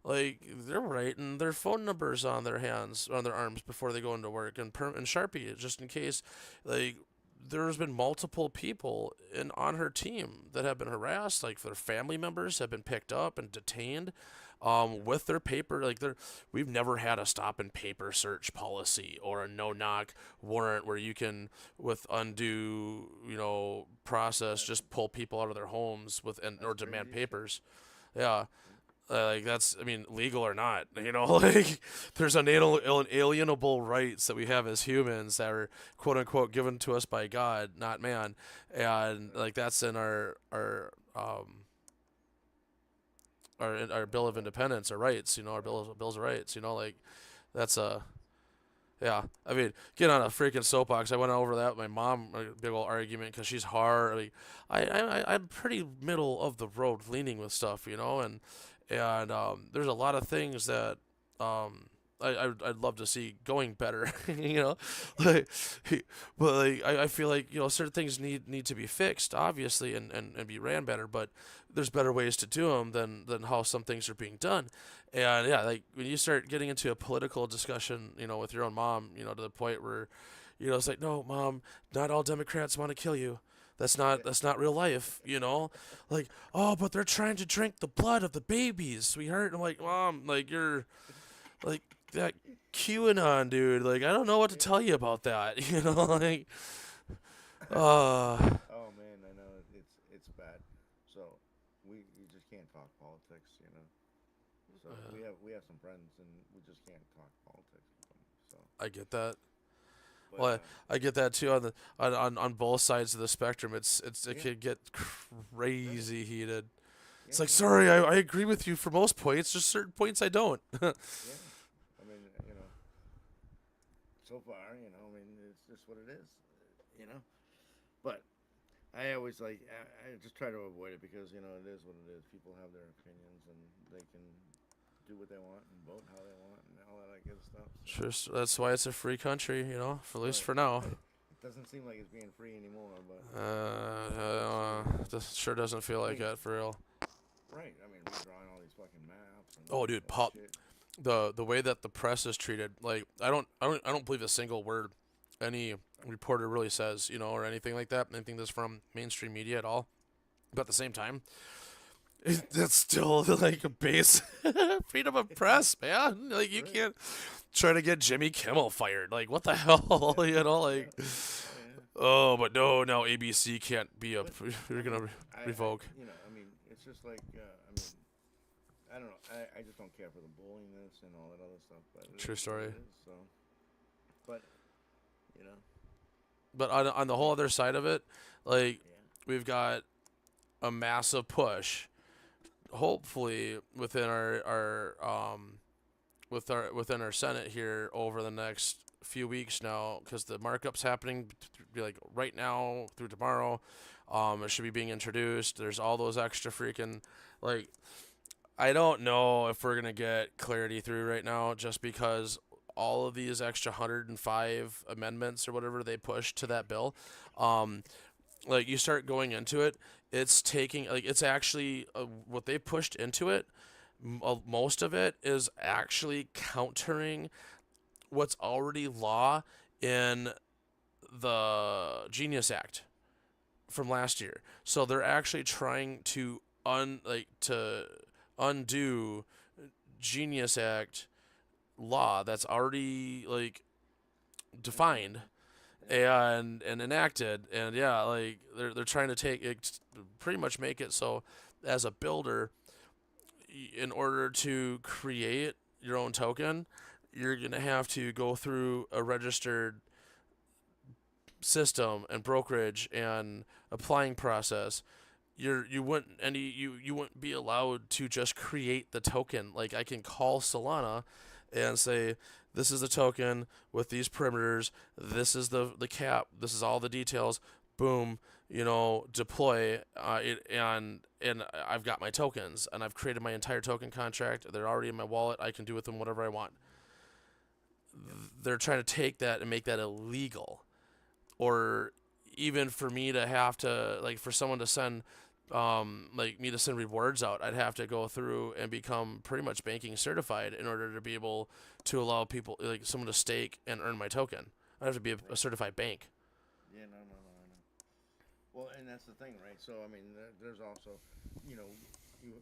like they're writing their phone numbers on their arms before they go into work, and Sharpie, just in case. Like there's been multiple people on her team that have been harassed. Like their family members have been picked up and detained. With their paper, like we've never had a stop and paper search policy or a no knock warrant where you can, with undue, process, just pull people out of their homes or demand papers. Yeah. Like that's, I mean, legal or not, like there's inalienable rights that we have as humans that are quote unquote given to us by God, not man, and like that's in our Bill of Independence, our rights, our bills of rights, like that's yeah. I mean, get on a freaking soapbox. I went over that with my mom, a big old argument because she's hard. Like, I'm pretty middle of the road leaning with stuff, and there's a lot of things that I'd love to see going better, like, but like I feel like certain things need to be fixed, obviously, and be ran better, but there's better ways to do them than how some things are being done, and yeah, like when you start getting into a political discussion, with your own mom, to the point where You know, it's like, no, mom, not all Democrats want to kill you. That's not real life, you know? Like, oh, but they're trying to drink the blood of the babies, sweetheart. I'm like, mom, like you're like that QAnon dude. Like, I don't know what to tell you about that, you know? Like, uh, Oh man, I know it's bad. So we just can't talk politics, you know. So we have some friends, and we just can't talk politics with them. So, I get that. but Well, I get that too on the on both sides of the spectrum. It yeah, could get right, crazy heated. It's yeah, like, no, sorry, I agree with you for most points, just certain points I don't. yeah. I mean, so far, I mean, it's just what it is, you know. But I always I just try to avoid it because it is what it is. People have their opinions, and they can do what they want and vote how they want and all that good stuff. So. Sure, that's why it's a free country, you know, for at least Right, for now. right. It doesn't seem like it's being free anymore, but This sure doesn't feel I like mean, it for real. right. I mean, we're drawing all these fucking maps and Oh, dude, all pop shit. the way that the press is treated. Like, I don't believe a single word any reporter really says, you know, or anything like that. Anything that's from mainstream media at all. But at the same time, that's still like a base freedom of press, man. Like, you Right. can't try to get Jimmy Kimmel fired. Like, what the hell, Yeah. you know? Yeah. Like, Oh yeah. oh, but no, now ABC can't be a. But You're I gonna mean, I revoke. I mean, it's just like I mean, I don't know. I just don't care for the bullyingness and all that other stuff. But it True is what story. it is. So, but you know, But on the I whole mean, other side of it, like, yeah, we've got a massive push, hopefully within within our Senate here over the next few weeks now, because the markup's happening like right now through tomorrow. It should be being introduced. There's all those extra freaking, like, I don't know if we're gonna get clarity through right now, just because all of these extra 105 amendments or whatever they pushed to that bill. Um, like, you start going into it, it's taking, like, it's actually what they pushed into it. Most of it is actually countering what's already law in the Genius Act from last year. So they're actually trying to undo Genius Act law that's already like defined implemented. Yeah. and enacted. And yeah, like, they're trying to take it, pretty much make it so as a builder, in order to create your own token, you're gonna have to go through a registered system and brokerage and applying process. You wouldn't be allowed to just create the token. Like, I can call Solana and say, this is the token with these perimeters, this is the cap, this is all the details, boom, deploy, and I've got my tokens, and I've created my entire token contract. They're already in my wallet. I can do with them whatever I want. Yep. They're trying to take that and make that illegal, or even for me to have to, like, for someone to send, like, me to send rewards out, I'd have to go through and become pretty much banking certified in order to be able to allow people, like, someone to stake and earn my token. I'd have to be a Right. certified bank. Yeah. No. No. No. I know. Well, and that's the thing, right? So I mean, there's also, you know, you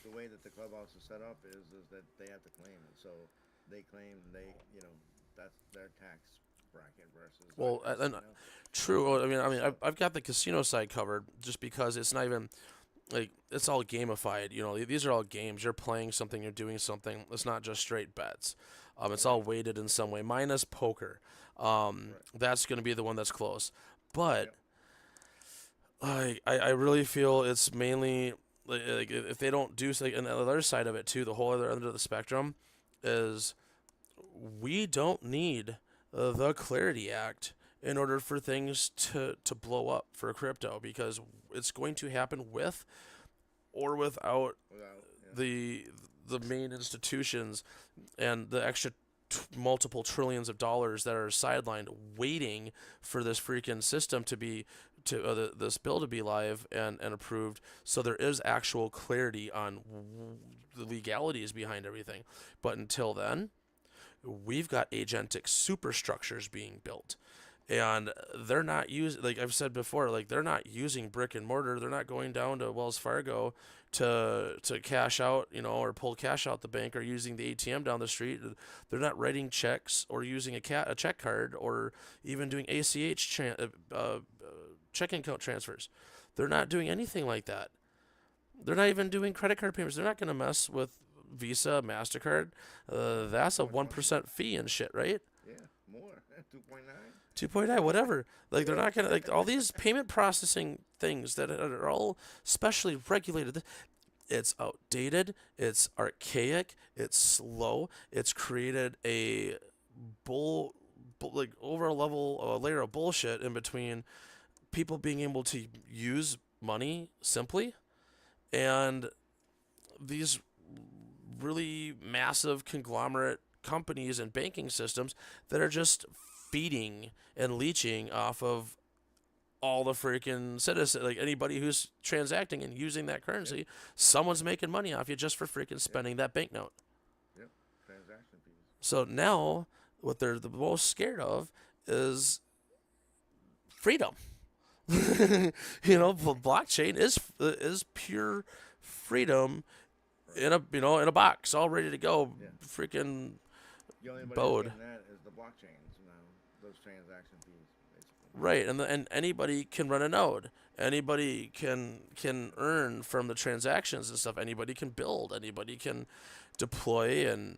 the way that the clubhouse is set up is that they have to claim it. So they claim that's their tax bracket versus Well, ours. and true. Well, So I've got the casino side covered, just because it's not even like, it's all gamified. These are all games. You're playing something. You're doing something. It's not just straight bets. It's all right, weighted in some way, minus poker. right, That's going to be the one that's close. But yep, I really feel it's mainly like, if they don't do something. And the other side of it too, the whole other end of the spectrum is, we don't need the Clarity Act in order for things to blow up for crypto, because it's going to happen with or without without the the main institutions and the extra multiple trillions of dollars that are sidelined waiting for this freaking system to be this bill to be live and approved, so there is actual clarity on the legalities behind everything. But until then, we've got agentic superstructures being built. And they're not using, like I've said before, like they're not using brick and mortar. They're not going down to Wells Fargo to cash out, or pull cash out the bank, or using the ATM down the street. They're not writing checks or using a check card, or even doing ACH checking account transfers. They're not doing anything like that. They're not even doing credit card payments. They're not going to mess with Visa, MasterCard. That's a 1% fee and shit, right? Yeah, more. 2.9. 2.9, whatever. Like, they're not going to, like, all these payment processing things that are all specially regulated. It's outdated. It's archaic. It's slow. It's created a like, over a layer of bullshit in between people being able to use money simply, and these really massive conglomerate companies and banking systems that are just feeding and leeching off of all the freaking citizens. Like, anybody who's transacting and using that currency, someone's making money off you just for freaking spending that banknote. Yep, transaction fees. So now what they're the most scared of is freedom. Blockchain is pure freedom in a box, all ready to go. Yeah. Freaking The only bode. that is the blockchains now, those transaction fees, basically. Right, and anybody can run a node. Anybody can earn from the transactions and stuff. Anybody can build. Anybody can deploy. And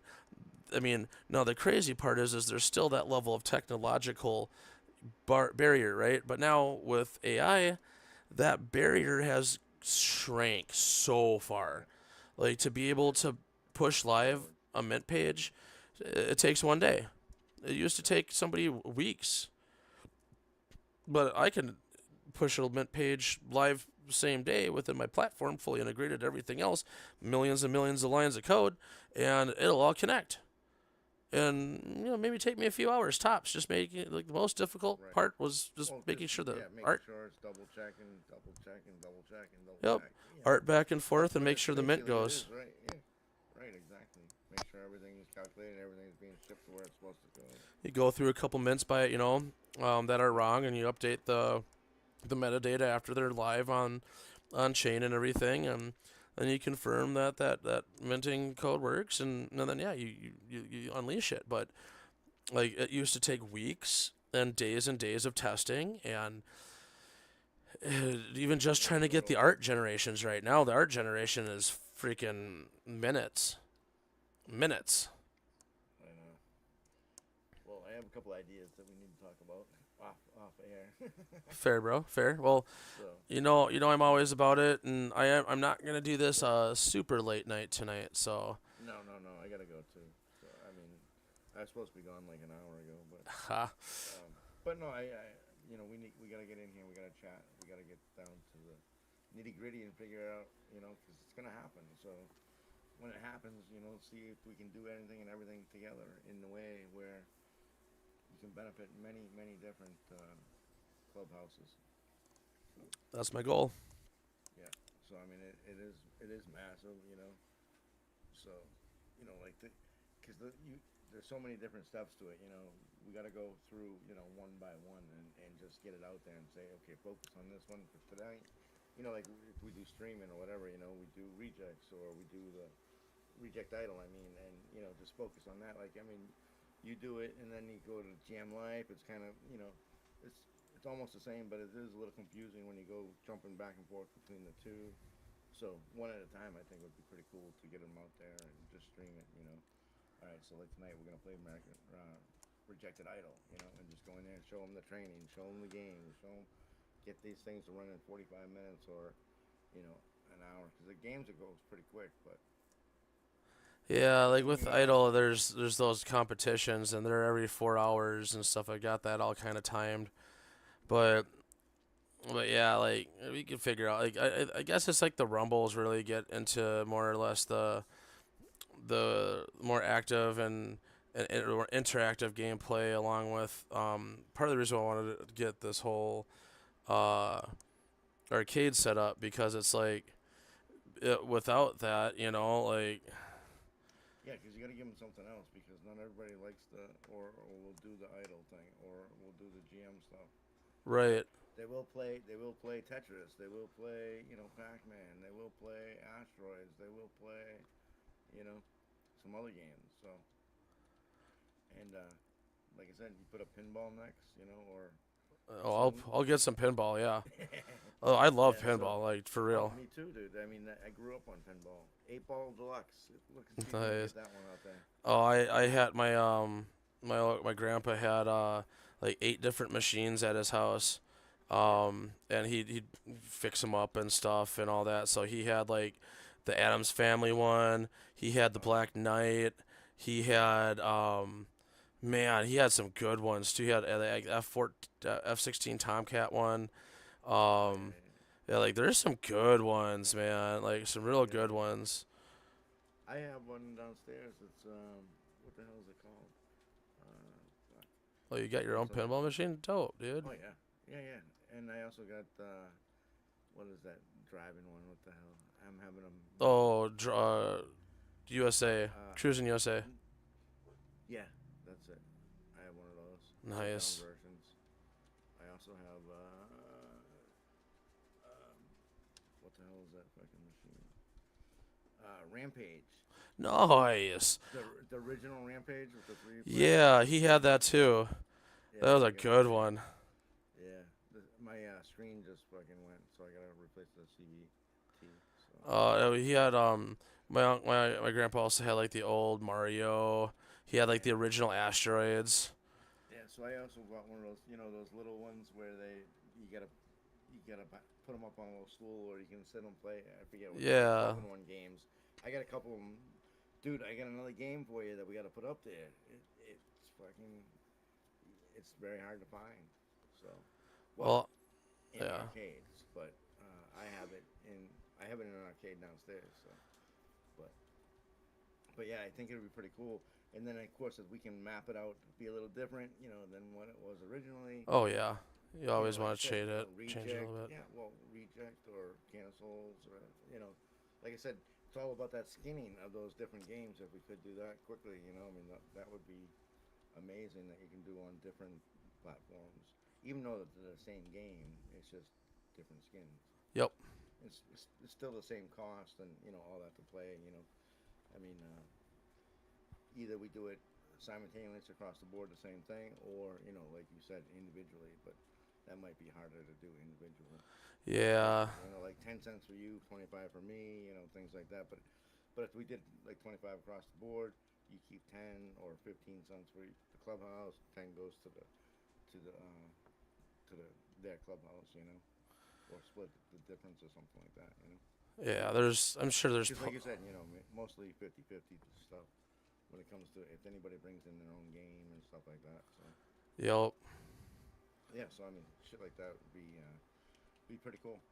I mean, no, the crazy part is there's still that level of technological barrier, right? But now with AI, that barrier has shrank so far. Like, to be able to push live a mint page, it takes one day. It used to take somebody weeks. But I can push a mint page live same day within my platform, fully integrated, everything else, millions and millions of lines of code, and it'll all connect. And maybe take me a few hours tops. Just making it, like, the most difficult part was just making sure the art. Sure it's double checking. Yep. Art back and forth, and make sure the mint goes. Right. Yeah. Right. Exactly. Make sure everything is calculated. Everything's being shipped to where it's supposed to go. You go through a couple mints by that are wrong, and you update the metadata after they're live on chain and everything, and then you confirm that minting code works, and then you unleash it. But like, it used to take weeks and days of testing, and even just trying to get the art generations right now. The art generation is freaking minutes. I know. Well, I have a couple ideas that we need to talk about off air. Fair, bro. Fair. Well, so. I'm always about it, and I'm not gonna do this super late night tonight. So. No. I gotta go too. So I mean, I was supposed to be gone like an hour ago, but. But no, we gotta get in here. We gotta chat. We gotta get down to the nitty gritty and figure it out. Because it's gonna happen. So when it happens, see if we can do anything and everything together in the way where you can benefit many, many different clubhouses. So, that's my goal. yeah. So I mean, it is massive. So like because there's so many different steps to it. We got to go through one by one and just get it out there and say, okay, focus on this one for today. Like if we do streaming or whatever, we do rejects or we do the reject idle. I mean, and just focus on that. Like, I mean, you do it and then you go to Jam Life. It's kind of it's almost the same, but it is a little confusing when you go jumping back and forth between the two. So one at a time, I think would be pretty cool to get them out there and just stream it. All right, so like tonight we're gonna play Rejected Idol, and just go in there and show them the training, show them the game, get these things to run in 45 minutes or, an hour. Because the games it goes pretty quick, but. Yeah, like with Idol, there's those competitions, and they're every 4 hours and stuff. I got that all kind of timed, but yeah, like we can figure out. Like I guess it's like the Rumbles really get into more or less the more active and more interactive gameplay, along with part of the reason why I wanted to get this whole arcade set up, because it's like without that, like. Yeah, because you got to give them something else because not everybody likes or will do the idle thing or will do the GM stuff. Right. They will play. They will play Tetris. They will play, Pac-Man. They will play Asteroids. They will play, you know, some other games. So, and like I said, you put a pinball next, or Oh, soon. I'll get some pinball. Yeah. Oh, I love Yeah. So, pinball. Like for oh, real. me too, dude. I mean, I grew up on pinball. 8 Ball Deluxe. Look and see if you can Nice. get that one out there. Oh, I had my grandpa had like 8 different machines at his house. Yeah. And he'd fix them up and stuff and all that. So he had like the Adams Family one. He had the Oh yeah. Black Knight. He had man, he had some good ones too. He had like F-16 Tomcat one. Oh yeah. Um, Yeah. yeah, like there's some good ones, man. Like some real Yeah. good ones. I have one downstairs. It's what the hell is it called? Fuck. Oh, you got your own It's a, pinball machine? Dope, dude. oh yeah, yeah, yeah. And I also got what is that driving one? What the hell? I'm having them. Oh, USA, Uh, Cruising USA. yeah, that's it. I have one of those sit down Nice. versions. I also have what the hell is that fucking machine? Rampage. Nice. The original Rampage with the 3 player. Yeah, he had that too. Yeah, That was I a got good one. yeah. My screen just fucking went, so I gotta replace the CVT. So He had my grandpa also had like the old Mario. He had like yeah, the original Asteroids. yeah. So I also got one of those, those little ones where you gotta put them up on a little stool, or you can sit and play. I forget what they're Yeah. 7-1 games. I got a couple of them. Dude, I got another game for you that we gotta put up there. It's fucking, it's very hard to find. So, well, Well, in yeah. arcades, but I have it in an arcade downstairs. So, but yeah, I think it would be pretty cool. And then of course, if we can map it out, be a little different, than what it was originally. Oh yeah. You always Like want I to said, change it a reject, little bit. yeah, well, reject or cancels, or like I said, it's all about that skinning of those different games. If we could do that quickly, I mean, that would be amazing that you can do on different platforms, even though they're the same game. It's just different skins. Yep. It's still the same cost and all that to play. I mean, either we do it simultaneously across the board, the same thing, or like you said, individually. But that might be harder to do individually. Yeah. Like 10 cents for you, 25 for me. Things like that. But if we did like 25 across the board, you keep 10 or 15 cents for the clubhouse. 10 goes to their clubhouse. Or split the difference or something like that. Yeah. I'm sure there's. Just like you said, mostly 50-50 stuff when it comes to if anybody brings in their own game and stuff like that. So Yep. yeah, so I mean, shit like that would be pretty cool.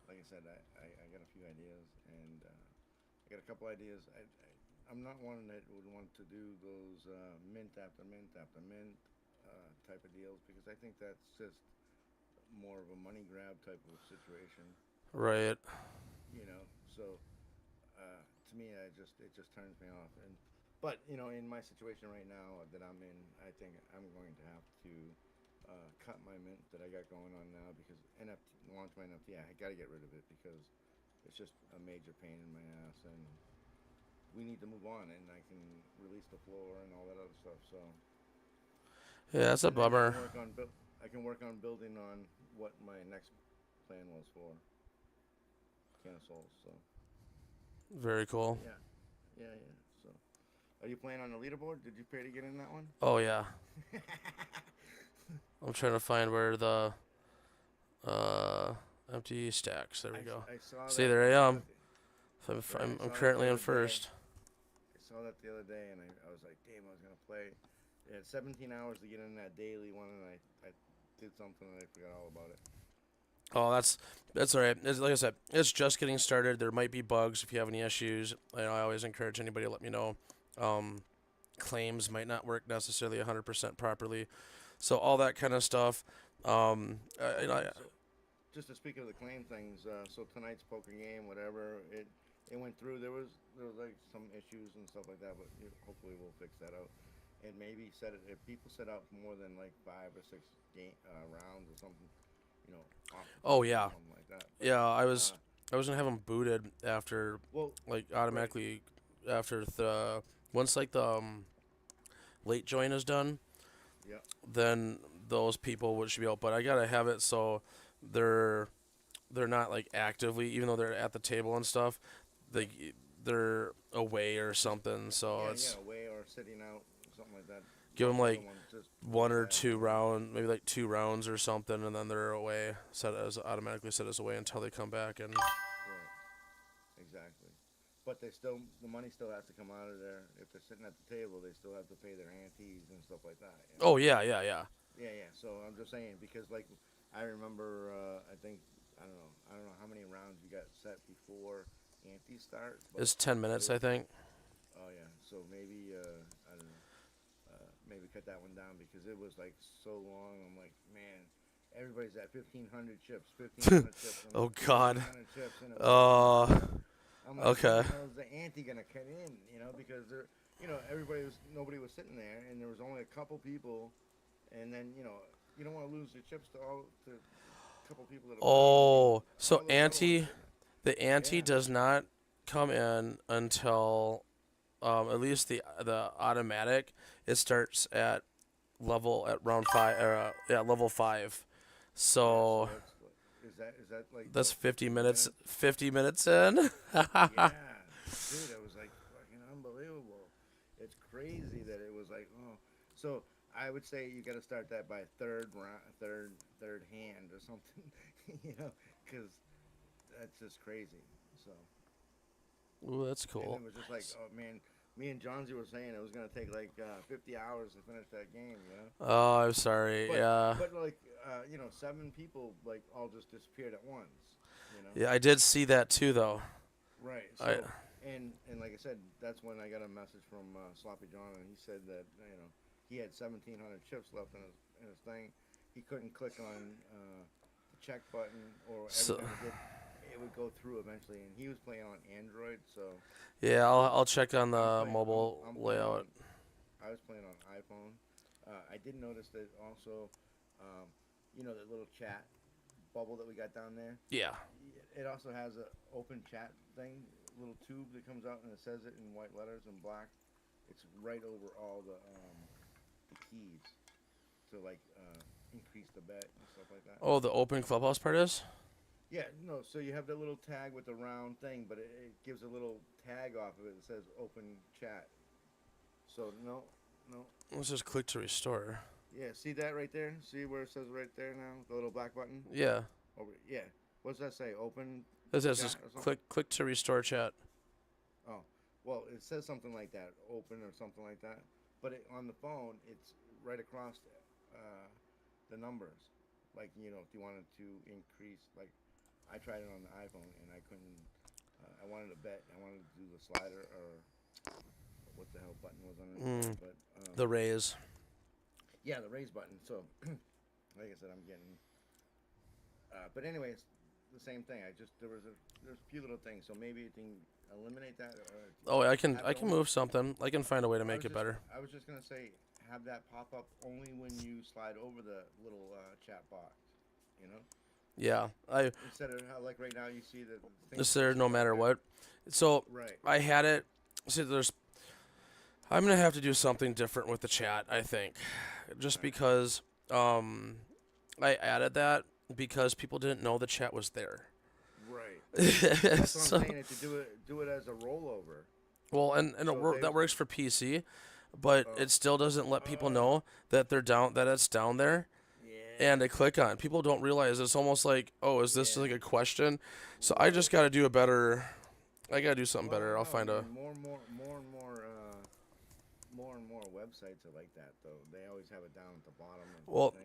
Like I said, I got a few ideas, and I got a couple ideas. I'm not one that would want to do those mint after mint after mint type of deals because I think that's just more of a money grab type of situation. Right. So to me, it just turns me off. But in my situation right now that I'm in, I think I'm going to have to cut my mint that I got going on now because launch my NFT. I got to get rid of it because it's just a major pain in my ass, and we need to move on. And I can release the floor and all that other stuff. So Yeah, that's a and then bummer. I can work on building on what my next plan was for Can of Souls. So Very cool. yeah, yeah, yeah. So are you playing on the leaderboard? Did you pay to get in that one? Oh yeah. I'm trying to find where the empty stacks. There we go. I saw See, that. there I am. Yeah, I'm I saw that currently the on other day. first. I saw that the other day, and I was like, damn, I was gonna play. It had 17 hours to get in that daily one, and I did something and I forgot all about it. Oh, that's all right. Like I said, it's just getting started. There might be bugs if you have any issues. I always encourage anybody to let me know. Claims might not work necessarily 100% properly, so all that kind of stuff. Just to speak of the claim things, so tonight's poker game, whatever, it went through. There was like some issues and stuff like that, but hopefully we'll fix that out. And maybe set it if people set out more than like 5 or 6 rounds or something, off the Oh table or yeah, something like that. But yeah. I uh, was I was gonna have them booted after well, like right, automatically after the once like the late join is done, yeah, then those people would should be out. But I gotta have it so they're they're not like actively, even though they're at the table and stuff, yeah, they they're away or something. So yeah, it's away or sitting out, something like that. give them The other like one just one goes or fast. two round, maybe like 2 rounds or something, and then they're away. Set as automatically set as away until they come back. And Right, exactly. But the money still has to come out of there. If they're sitting at the table, they still have to pay their antes and stuff like that. oh yeah, yeah, yeah. Yeah, yeah. So I'm just saying because like I remember, I think I don't know how many rounds you got set before ante start, but It's 10 minutes, it, I think. oh yeah. So maybe I don't know, maybe cut that one down because it was like so long. I'm like, man, everybody's at 1,500 chips, 1,500 chips, and Oh God. 1,500 chips, and it was like, Uh. I'm like, Okay. how's the ante gonna cut in? Because nobody was sitting there, and there was only a couple people, and then you don't want to lose your chips to a couple people that are playing. Oh, so All those other ones sitting the there. ante Yeah. does not come in until at least the automatic. It starts at round five, or yeah, level 5. Yeah. So So is that like that's what 50 15 minutes. minutes? 50 minutes in. Yeah, dude, it was like fucking unbelievable. It's crazy that it was like, oh, so I would say you got to start that by third round, third hand or something, because that's just crazy. So, Ooh, that's and cool. it was just like, oh man, me and Johnsy were saying it was gonna take like 50 hours to finish that game. Oh, I'm sorry. But Yeah. but like 7 people like all just disappeared at once. Yeah, I did see that too, though. Right. I So and like I said, that's when I got a message from Sloppy John, and he said that he had 1,700 chips left in his thing. He couldn't click on the check button, or every so time he did, it would go through eventually. And he was playing on Android, so yeah, I'll check on I'm the playing. mobile I'm playing on. layout. I was playing on iPhone. I did notice that also, that little chat bubble that we got down there. Yeah. It also has a open chat thing, little tube that comes out and it says it in white letters and black. It's right over all the keys to like increase the bet and stuff like that. Oh, the open clubhouse part is? Yeah, no. So you have that little tag with the round thing, but it gives a little tag off of it that says open chat. So no. Let's just click to restore. Yeah, see that right there? See where it says right there now, the little black button? Yeah. Over. Yeah. What's that say? Open It says chat just or something? click to restore chat. Oh, well, it says something like that, open or something like that. But on the phone, it's right across the numbers. Like, if you wanted to increase, like, I tried it on the iPhone and I couldn't. I wanted to bet. I wanted to do the slider or what the hell button was underneath. But The raise. yeah, the raise button. So, like I said, I'm getting. But anyways, the same thing. There's a few little things. So maybe you can eliminate that. Oh, I can have it can only- move something. I can find a way to make it better. I was just gonna say, have that pop up only when you slide over the little chat box. Yeah. Instead of how like right now you see the. It's there no matter what. So Right. I had it. See, I'm gonna have to do something different with the chat. I think, just because I added that because people didn't know the chat was there. Right. That's what So- I'm saying. Is to do it as a rollover. Well, and So that works for PC, but it still doesn't let people know that they're down, that it's down there, Yeah. and to click on. People don't realize it's almost like, oh, is this Yeah. like a question? So I just got to do a better. I got to do something better. I'll find a. More and more websites are like that though. They always have it down at the bottom of the Well, thing.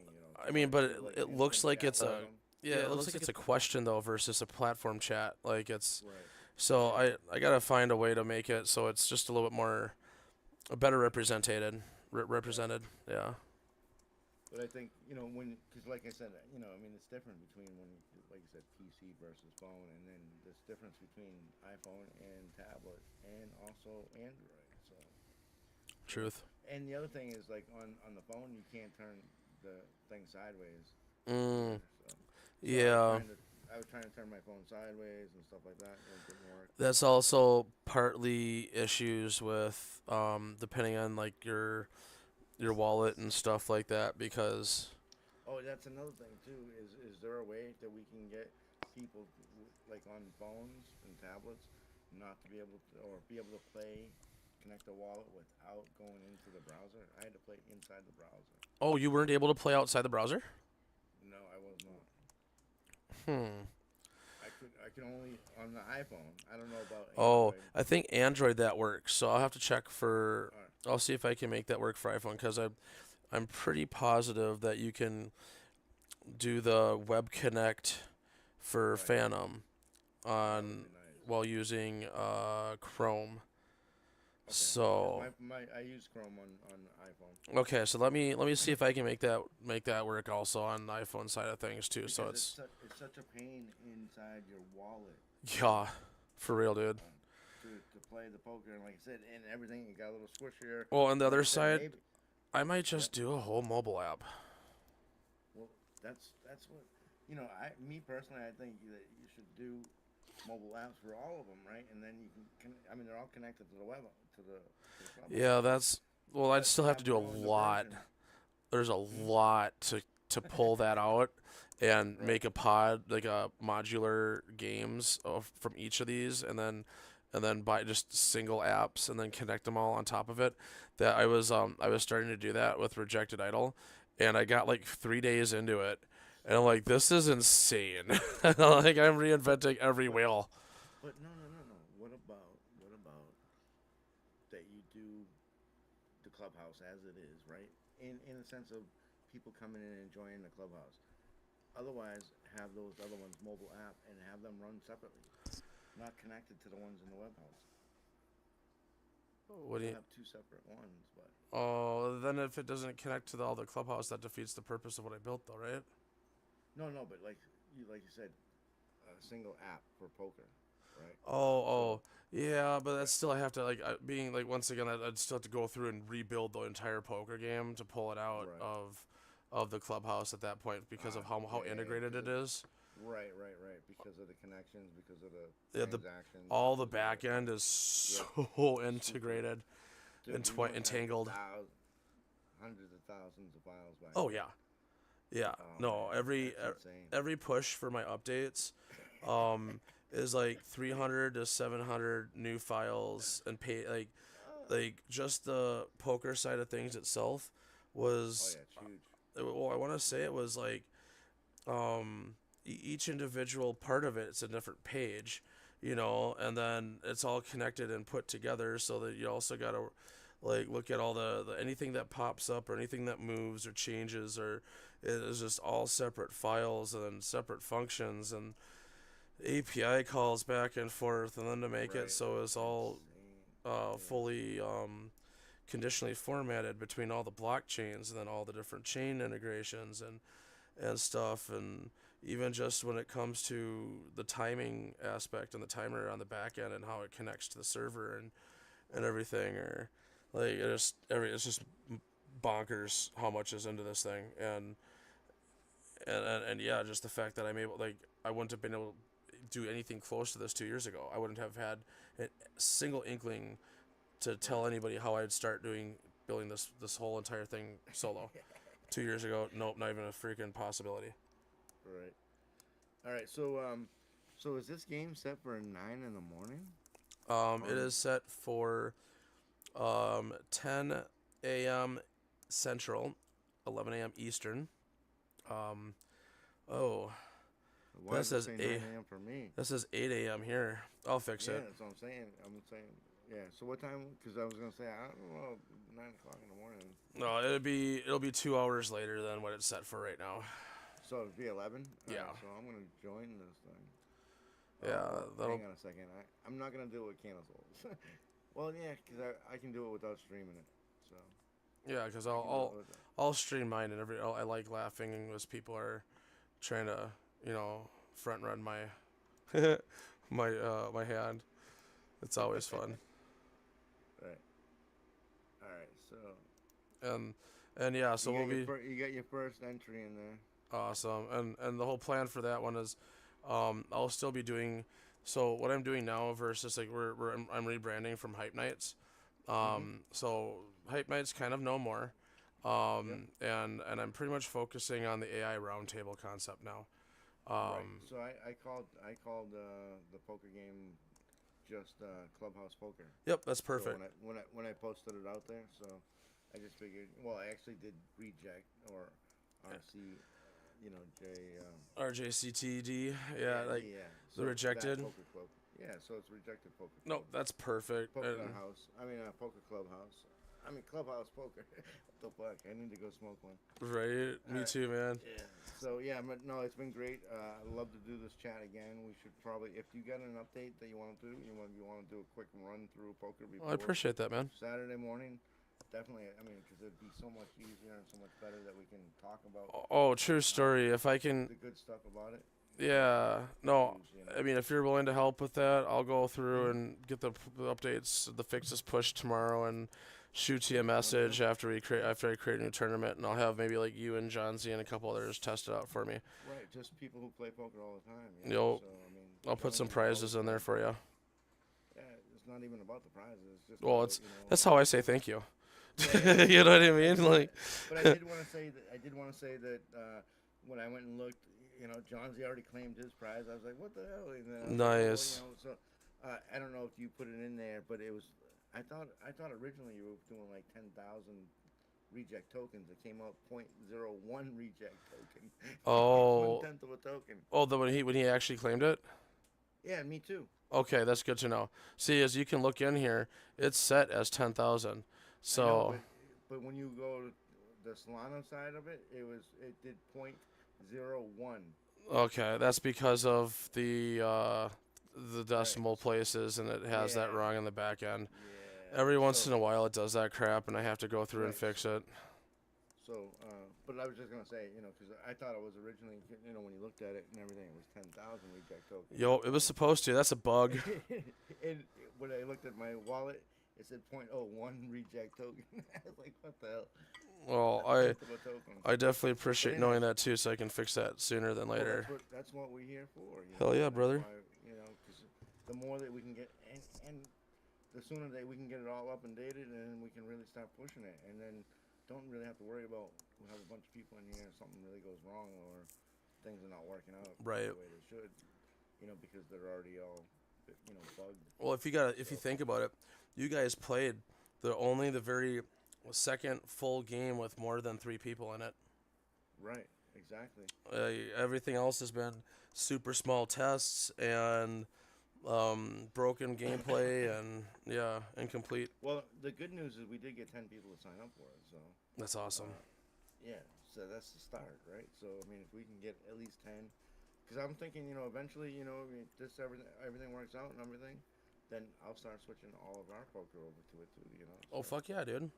I mean, but Like it looks instant like chat it's a. button. Yeah, it looks like it's a question though versus a platform chat. Like it's. Right. So I gotta find a way to make it so it's just a little bit more, better represented. Represented. Yeah. But I think because like I said, I mean, it's different between like you said, PC versus phone, and then there's difference between iPhone and tablet, and also Android. So, yeah. Truth. And the other thing is like on the phone, you can't turn the thing sideways Mm, either. So yeah. I was trying to turn my phone sideways and stuff like that, and it didn't work. That's also partly issues with depending on like your wallet and stuff like that because Oh, that's another thing too. Is there a way that we can get people like on phones and tablets not to be able to or be able to play connect a wallet without going into the browser? I had to play inside the browser. oh, you weren't able to play outside the browser? No, I was not. Hmm. I could only on the iPhone. I don't know about Oh, Android. I think Android that works. So I'll have to check for. All right. I'll see if I can make that work for iPhone because I'm pretty positive that you can do the Web Connect for Right. Phantom That would on be nice. while using Chrome. Okay. Because So I use Chrome on iPhone. okay, so let me see if I can make that work also on the iPhone side of things too. So Because it's it's such a pain inside your wallet. yeah, for real, dude. uh, to play the poker and like I said, and everything. You got a little switch here. Well, on the Like other I said, side, maybe. I might Yeah. just do a whole mobile app. Well, that's what me personally, I think that you should do mobile apps for all of them, right? And then you can. I mean, they're all connected to the web to the clubhouse. Yeah, that's well. I'd But still have to have do a their own lot. division. There's a Hmm? lot to pull that out and Right. make a pod like a modular games from each of these, and then buy just single apps and then connect them all on top of it. That I was starting to do that with Rejected Idol, and I got like 3 days into it, and I'm like, this is insane. Like I'm reinventing every But wheel. no. What about that you do the clubhouse as it is, right? In a sense of people coming in and enjoying the clubhouse. Otherwise, have those other ones mobile app and have them run separately, not connected to the ones in the web house. What do You'll you? have two separate ones, but Oh, then if it doesn't connect to all the clubhouse, that defeats the purpose of what I built, though, right? no, but like you said, a single app for poker, right? Oh, So yeah, but right, that's still I have to like being like once again I'd still have to go through and rebuild the entire poker game to pull it out right, of the clubhouse at that point because of how yeah, integrated it is. right, because of the connections, because of the Yeah, the transactions, all the because of the back end is yep, so super. integrated and Dude, we must have entangled. hundreds of thousands of files back Oh there. yeah, yeah. Oh No, man, that's insane. every push for my updates, um, is like 300 to 700 new files and pay like just the poker side of things itself Oh was yeah, it's huge. well I want to say it was like each individual part of it's a different page, and then it's all connected and put together so that you also got to like look at all the anything that pops up or anything that moves or changes or it is just all separate files and separate functions and API calls back and forth and then to make it Right, so it's that's all insane. Yeah, fully conditionally formatted between all the blockchains and then all the different chain integrations and stuff and even just when it comes to the timing aspect and the timer on the back end and how it connects to the server and everything or like it's just bonkers how much is into this thing and yeah just the fact that I'm able like I wouldn't have been able to do anything close to this 2 years ago. I wouldn't have had a single inkling to tell right. anybody how I'd start building this whole entire thing solo. 2 years ago, nope, not even a freaking possibility. Right. All right. So is this game set for 9 in the morning? It Or is set for 10 a.m. Central, 11 a.m. Eastern. Um, oh, why this does it says say 9 a a.m. for me? this is 8 a.m. here. I'll fix Yeah, it. that's what I'm saying. I'm saying. Yeah. So what time? Because I was gonna say I don't know 9 o'clock in the morning. No, it'll be 2 hours later than what it's set for right now. So it'd be 11. All Yeah, right. So I'm gonna join this thing. yeah, Well, that'll. hang on a second. I'm not gonna do it with candle souls. Well, yeah, because I can do it without streaming it. So Yeah, because I can do it with that. I'll stream mine and I like laughing as people are trying to front run my my hand. It's always fun. Right. All right. So And yeah, so we'll be you got your first entry in there. awesome. And the whole plan for that one is, I'll still be doing. So what I'm doing now versus like I'm rebranding from Hype Nights. So Hype Nights kind of no more. Yep. And I'm pretty much focusing on the AI roundtable concept now. Right. So I called the poker game just Clubhouse Poker. Yep, that's So perfect. when I posted it out there, so I just figured. Well, I actually did reject or RC, J. RJCTD, yeah, like Yeah. the So that rejected. poker club. Yeah. So it's rejected poker No, club. that's perfect. Poker And house. I mean, poker clubhouse. I mean, clubhouse poker. What the fuck? I need to go smoke one. right, me Alright. too, man. Yeah. So yeah, but no, it's been great. I'd love to do this chat again. We should probably, if you got an update that you want to do, you want to do a quick run through poker Well, I before appreciate that, man. Saturday morning. Definitely. I mean, because it'd be so much easier and so much better that we can talk about Oh, true story. If I can, the good stuff about it. yeah, no. Use, I mean, if you're willing to help with that, I'll go through and get the updates, the fixes pushed tomorrow, and shoot you a message after I create a new tournament, and I'll have maybe like you and John Z and a couple others test it out for me. Right. Just people who play poker all the time. Yo, So I mean, I'll put some join all prizes the in there time. for you. Yeah, it's not even about the prizes. It's just Well, about, it's that's how I say thank you. Yeah, You know what I mean? Like, but I did want to say that when I went and looked, John Z already claimed his prize. I was like, what the hell? And then I was like, oh, nice. so I don't know if you put it in there, but it was. I thought originally you were doing like 10,000 reject tokens. It came out .01 reject token. Oh, 1/10 of a token. oh, the when he actually claimed it. Yeah, me too. Okay, that's good to know. See, as you can look in here, it's set as 10,000. I know, So, but when you go to the Solana side of it, it did .01. okay, that's because of the decimal places, and it has that Yeah. wrong in the back end. Yeah. Every once So in a while, it does that crap, and I have to go through and right. fix it. So, but I was just gonna say, because I thought it was originally, when you looked at it and everything, it was 10,000 reject tokens. Yo, it was supposed to. That's a bug. And when I looked at my wallet, it said .01 reject token. I was like, what the hell? Well, A tenth of a token. I definitely appreciate anyway. knowing that too, so I can fix that sooner than Well, later. that's what we're here for. Hell yeah, That's brother. why, because the more that we can get, and the sooner that we can get it all up and dated, and we can really start pushing it, and then don't really have to worry about we have a bunch of people in here, something really goes wrong, or things are not working out Right. the way they should, because they're already all, bugged. Well, if you think about it, you guys played the very second full game with more than 3 people in it. Right. Exactly. Everything else has been super small tests and broken gameplay and incomplete. Well, the good news is we did get 10 people to sign up for it, so. That's awesome. Yeah, so that's the start, right? So I mean, if we can get at least 10, because I'm thinking, eventually, this everything works out and everything, then I'll start switching all of our poker over to it too, Oh So, fuck yeah, dude.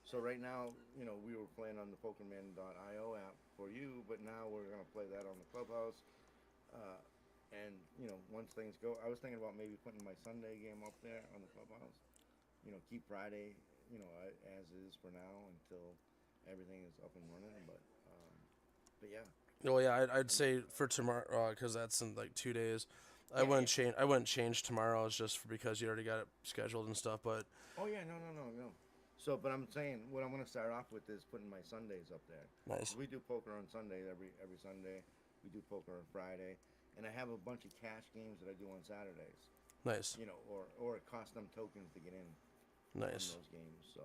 so right now, we were playing on the Pokerman.io app for you, but now we're gonna play that on the Clubhouse. And once things go, I was thinking about maybe putting my Sunday game up there on the Clubhouse. Keep Friday, as is for now until everything is up and running. But yeah. Well, yeah, I'd say for tomorrow, because that's in like 2 days. I Yeah, wouldn't change. I wouldn't change tomorrow's just because you already got it scheduled and stuff. But Oh yeah, no. So, but I'm saying what I'm gonna start off with is putting my Sundays up there. nice. We do poker on Sunday every Sunday. We do poker on Friday, and I have a bunch of cash games that I do on Saturdays. Nice. Or it costs them tokens to get in Nice. those games. So,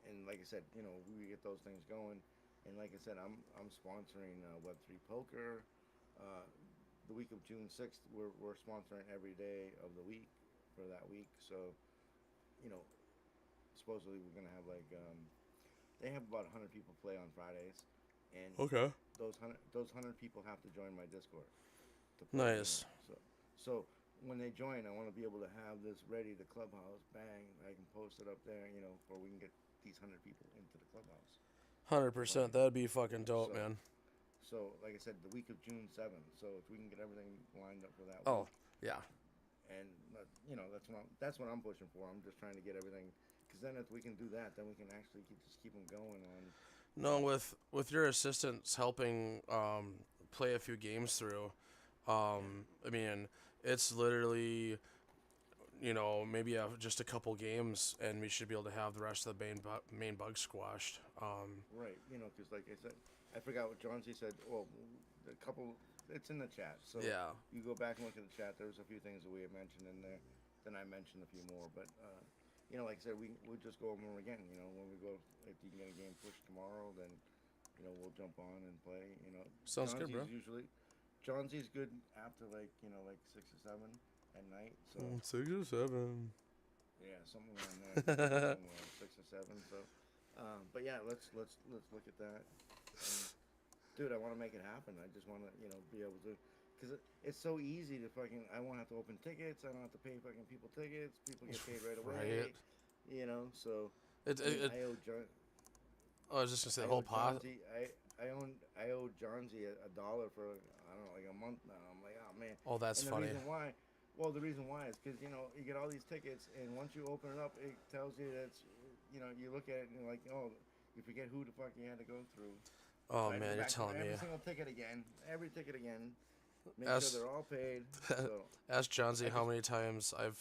and like I said, we get those things going, and like I said, I'm sponsoring Web3 Poker. The week of June 6th, we're sponsoring every day of the week for that week. So, supposedly we're gonna have they have about 100 people play on Fridays, and Okay. those 100 people have to join my Discord. To Nice. So when they join, I want to be able to have this ready. The Clubhouse, bang! I can post it up there, or we can get these 100 people into the clubhouse. 100%. That'd be fucking dope, So, man. so like I said, the week of June 7th. So if we can get everything lined up for that Oh, week, yeah. and that's what I'm pushing for. I'm just trying to get everything, because then if we can do that, then we can actually just keep them going on. No, with your assistants helping play a few games through, I mean, it's literally, maybe just a couple games, and we should be able to have the rest of the main bug squashed. Right, because like I said, I forgot what John Z said. Well, the couple, it's in the chat. So Yeah. you go back and look at the chat. There was a few things that we had mentioned in there. Then I mentioned a few more, but like I said, we'll just go over them again. When we go, if you can get a game pushed tomorrow, then we'll jump on and play. Sounds good, bro. John Z's good after like 6 or 7 at night. So 6 or 7. yeah, something around there. Somewhere, 6 or 7. So, but yeah, let's look at that. And, dude, I want to make it happen. I just want to be able to, because it's so easy to fucking. I won't have to open tickets. I don't have to pay fucking people tickets. People get paid right away. Right. So I owe John. I was just gonna say the whole pot. I owe John Z $1 for I don't know like a month now. I'm like, oh man. Oh, that's and the funny. Reason why is because you get all these tickets, and once you open it up, it tells you that you look at it and you're like, oh, you forget who the fuck you had to go through. Oh so man, you're telling me. Every ticket again. Make sure they're all paid. So. Ask John Z how many times I've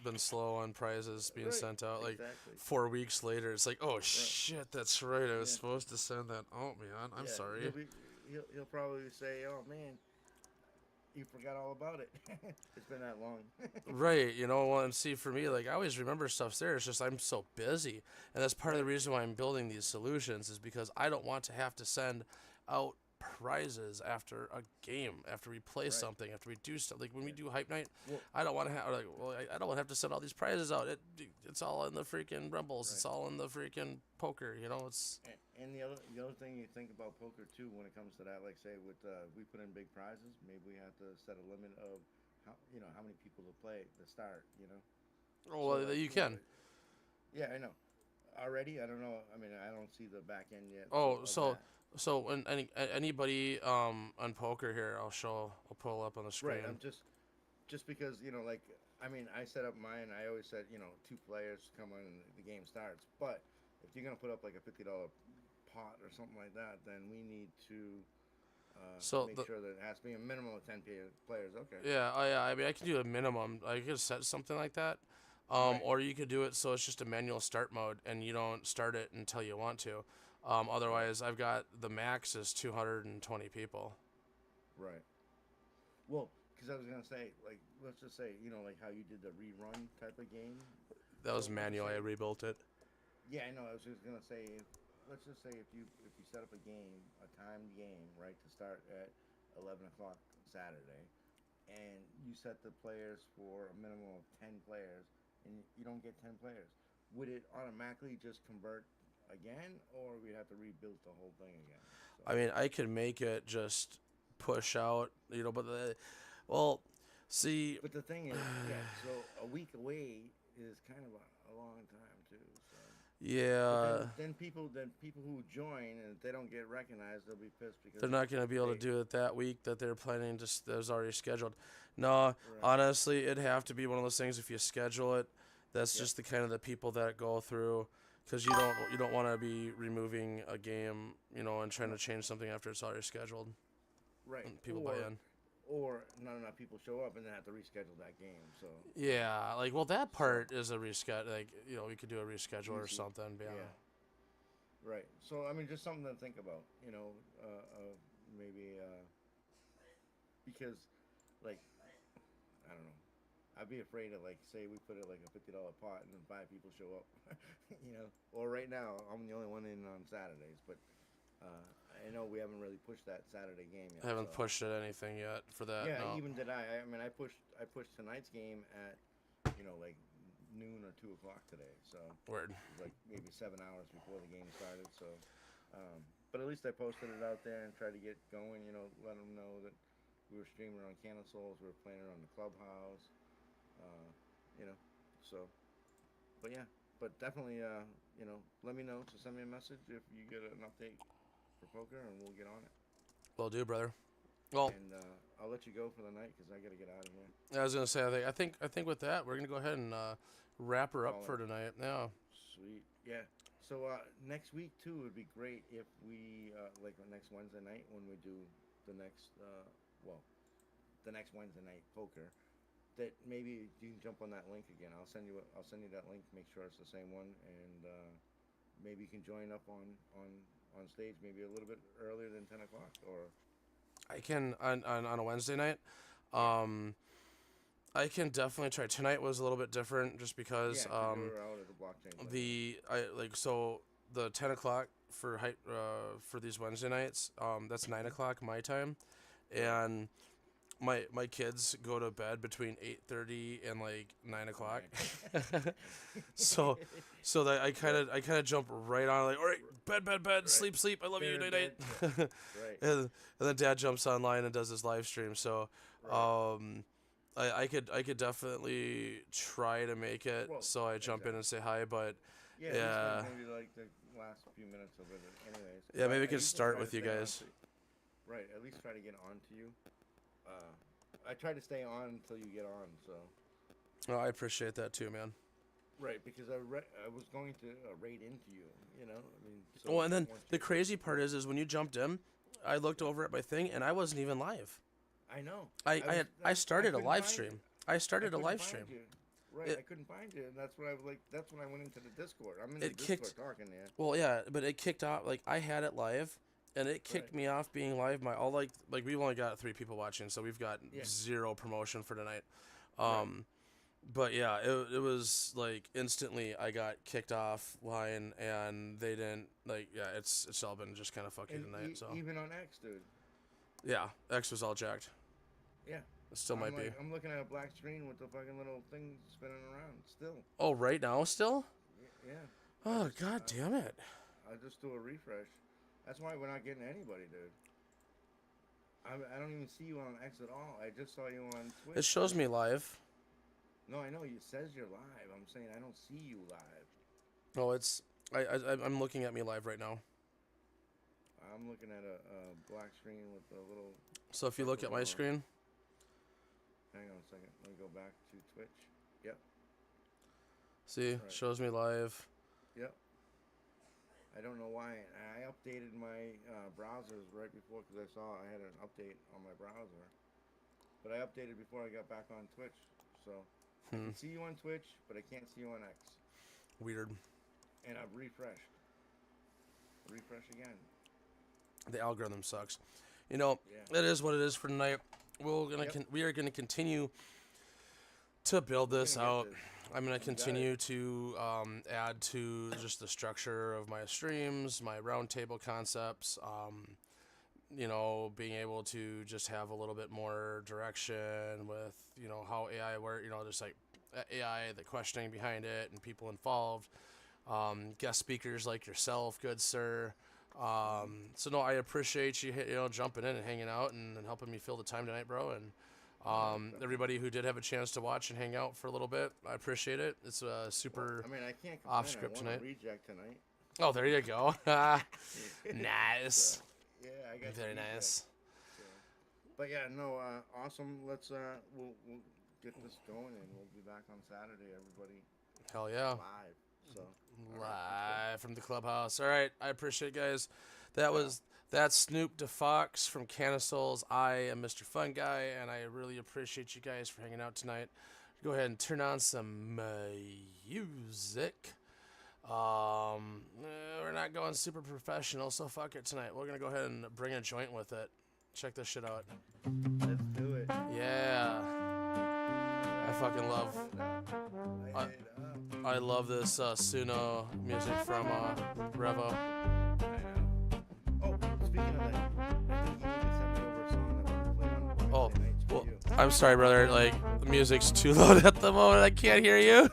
been slow on prizes being sent out. Like 4 weeks later, it's like, oh shit, that's right. I was supposed to send that out, man. I'm sorry. He'll probably say, oh man, you forgot all about it. It's been that long. Right, and see, for me, like, I always remember stuff's there. It's just I'm so busy. And that's part of the reason why I'm building these solutions is because I don't want to have to send out prizes after a game, after we play something, after we do stuff. Like, when we do Hype Night, I don't want to have, I don't want to have to send all these prizes out. It's all in the freaking Rumbles. Right. It's all in the freaking poker, it's... And the other thing you think about poker too, when it comes to that, like say with we put in big prizes, maybe we have to set a limit of how many people to play to start. Oh, well, so, you can. Yeah, I know. Already, I don't know. I mean, I don't see the back end yet. Oh, so when anybody on poker here, I'll pull up on the screen. Right. I'm just because like I mean, I set up mine. I always said 2 players come on and the game starts. But if you're gonna put up like a $50 pot or something like that, then we need to make sure that it has to be a minimum of 10 players. Okay. Yeah, I mean, I can do a minimum. I could set something like that. Or you could do it so it's just a manual start mode and you don't start it until you want to. Otherwise, I've got the max is 220 people. Right. Well, because I was going to say, like, let's just say, like how you did the rerun type of game. That was manual. I rebuilt it. Yeah, I know. I was just going to say, let's just say if you set up a game, a timed game, right, to start at 11 o'clock Saturday, and you set the players for a minimum of 10 players, and you don't get 10 players, would it automatically just convert again, or we'd have to rebuild the whole thing again? So. I mean, I could make it just push out, but see. But the thing is, so a week away is kind of a long time too. So. Yeah. Then people who join and if they don't get recognized, they'll be pissed because they're not going to be able to do it that week that they're planning. That was already scheduled. No, honestly, it'd have to be one of those things. If you schedule it, that's just the kind of the people that go through. Because you don't want to be removing a game, and trying to change something after it's already scheduled. Right. And people buy in. Or not enough people show up and then have to reschedule that game. So. Yeah, that part is a reschedule. Like we could do a reschedule or something. Yeah. Right. So I mean, just something to think about. Maybe because, like, I don't know. I'd be afraid of, like, say we put it like a $50 pot and then 5 people show up, Or right now, I'm the only one in on Saturdays, but I know we haven't really pushed that Saturday game yet. I haven't pushed it anything yet for that. Yeah, no. Even did I. I mean, I pushed tonight's game at, like noon or 2 o'clock today. So Word. It was like maybe 7 hours before the game started. So, but at least I posted it out there and tried to get going. Let them know that we were streaming on Can of Souls, we were playing it on the Clubhouse. So, but yeah, but definitely, let me know. So send me a message if you get an update for poker, and we'll get on it. Will do, brother. Well, And I'll let you go for the night because I gotta get out of here. I was gonna say, I think with that, we're gonna go ahead and wrap her up Call for it. tonight. Yeah. Sweet. Yeah. So next week too would be great if we like next Wednesday night when we do the next the next Wednesday night poker. That maybe you can jump on that link again. I'll send you that link. Make sure it's the same one, and maybe you can join up on stage maybe a little bit earlier than 10 o'clock or. I can on a Wednesday night. I can definitely try. Tonight was a little bit different just because Yeah, 'cause you were out at the blockchain. the 10 o'clock for these Wednesday nights. That's 9 o'clock my time, and my kids go to bed between 8:30 and like 9 o'clock. so that I kind of jump right on like, all right, bed, Right. sleep, I love you, Bed, night. bed, Right. And then Dad jumps online and does his live stream. So Right. I could definitely try to make it. Well, So I jump in and say hi, but Yeah. At yeah. least, like, maybe like the last few minutes of it. Anyways. Yeah, maybe we I could usually start try to with you stay on guys. Right. At least try to get on to you. I try to stay on until you get on. So. Oh, I appreciate that too, man. Right, because I was going to raid into you, I mean. So Well, and then once the you- crazy part is when you jumped in, I looked over at my thing and I wasn't even live. I know. I started a couldn't live find stream. you. I started a couldn't live find stream. you. Right, It- I couldn't find you, and that's what I was like. That's when I went into the Discord. I'm in It the kicked- Discord talking there. Well, yeah, but it kicked off like I had it live, and it kicked Right. me off being live. My all like we've only got 3 people watching, so we've got Yeah. 0 promotion for tonight. Right. But yeah, it was like instantly I got kicked off line, and they didn't it's all been just kind of fucking And tonight. So even on X, dude. yeah, X was all jacked. Yeah. It still might be. I'm looking at a black screen with the fucking little thing spinning around. Still. Oh, right now still? Yeah. Oh, just- god damn it. I just do a refresh. That's why we're not getting anybody, dude. I don't even see you on X at all. I just saw you on Twitch. It shows me live. No, I know. It says you're live. I'm saying I don't see you live. Oh, it's I'm looking at me live right now. I'm looking at a black screen with a little. So if you look at my screen, Hang on a second. Let me go back to Twitch. Yep. see, Right. shows me live. Yep. I don't know why. I updated my browsers right before because I saw I had an update on my browser. But I updated before I got back on Twitch. So I can see you on Twitch, but I can't see you on X. Weird. And I've refreshed. Refresh again. The algorithm sucks. You know, Yeah. it is what it is for tonight. Yep. We are gonna continue to build this We're gonna out. get this. I'm gonna got continue to add to just the structure of my streams, my roundtable concepts. Being able to just have a little bit more direction with how AI work. Just like AI, the questioning behind it, and people involved. Guest speakers like yourself, good sir. So no, I appreciate you, jumping in and hanging out and helping me fill the time tonight, bro. And everybody who did have a chance to watch and hang out for a little bit, I appreciate it. It's a super. I mean, I can't off complain. script I won a tonight. reject tonight. Oh, there you go. Nice. Yeah, I got the Very reject. nice. So. But yeah, no, awesome. Let's we'll get this going and we'll be back on Saturday. Everybody Hell yeah. live. So Live from the clubhouse. All right, I appreciate it, guys. That's Snoop DeFox from Canisols. I am Mr FunGuy, and I really appreciate you guys for hanging out tonight. Go ahead and turn on some music. We're not going super professional, so fuck it tonight. We're gonna go ahead and bring a joint with it. Check this shit out. let's do it. Yeah, I fucking love. I love this Suno music from Revo. Oh, speaking of that, I think you need to send me over a song that we'll play on Oh, Wednesday nights for well, you. I'm sorry, brother. Like, the music's too loud at the moment. I can't hear you.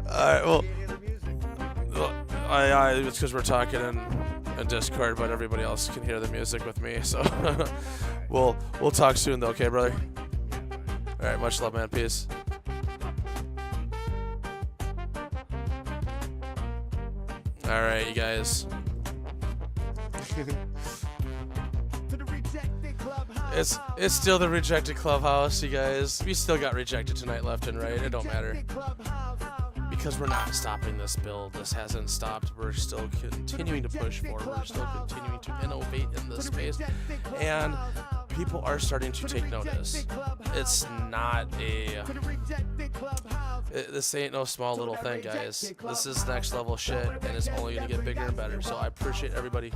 Alright, well, Can't hear the music. it's because we're talking in Discord, but everybody else can hear the music with me. So, we'll talk soon, though, okay, brother? Alright, much love, man. Peace. All right, you guys. It's still the rejected clubhouse, you guys. We still got rejected tonight, left and right. It don't matter. Because we're not stopping this build. This hasn't stopped. We're still continuing to push forward. We're still continuing to innovate in this space. And people are starting to take notice. It's not this ain't no small little thing, guys. This is next level shit, and it's only going to get bigger and better. So I appreciate everybody.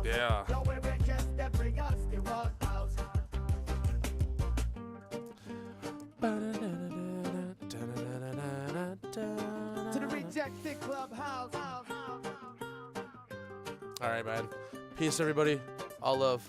Yeah. All right, man. Peace, everybody. All love.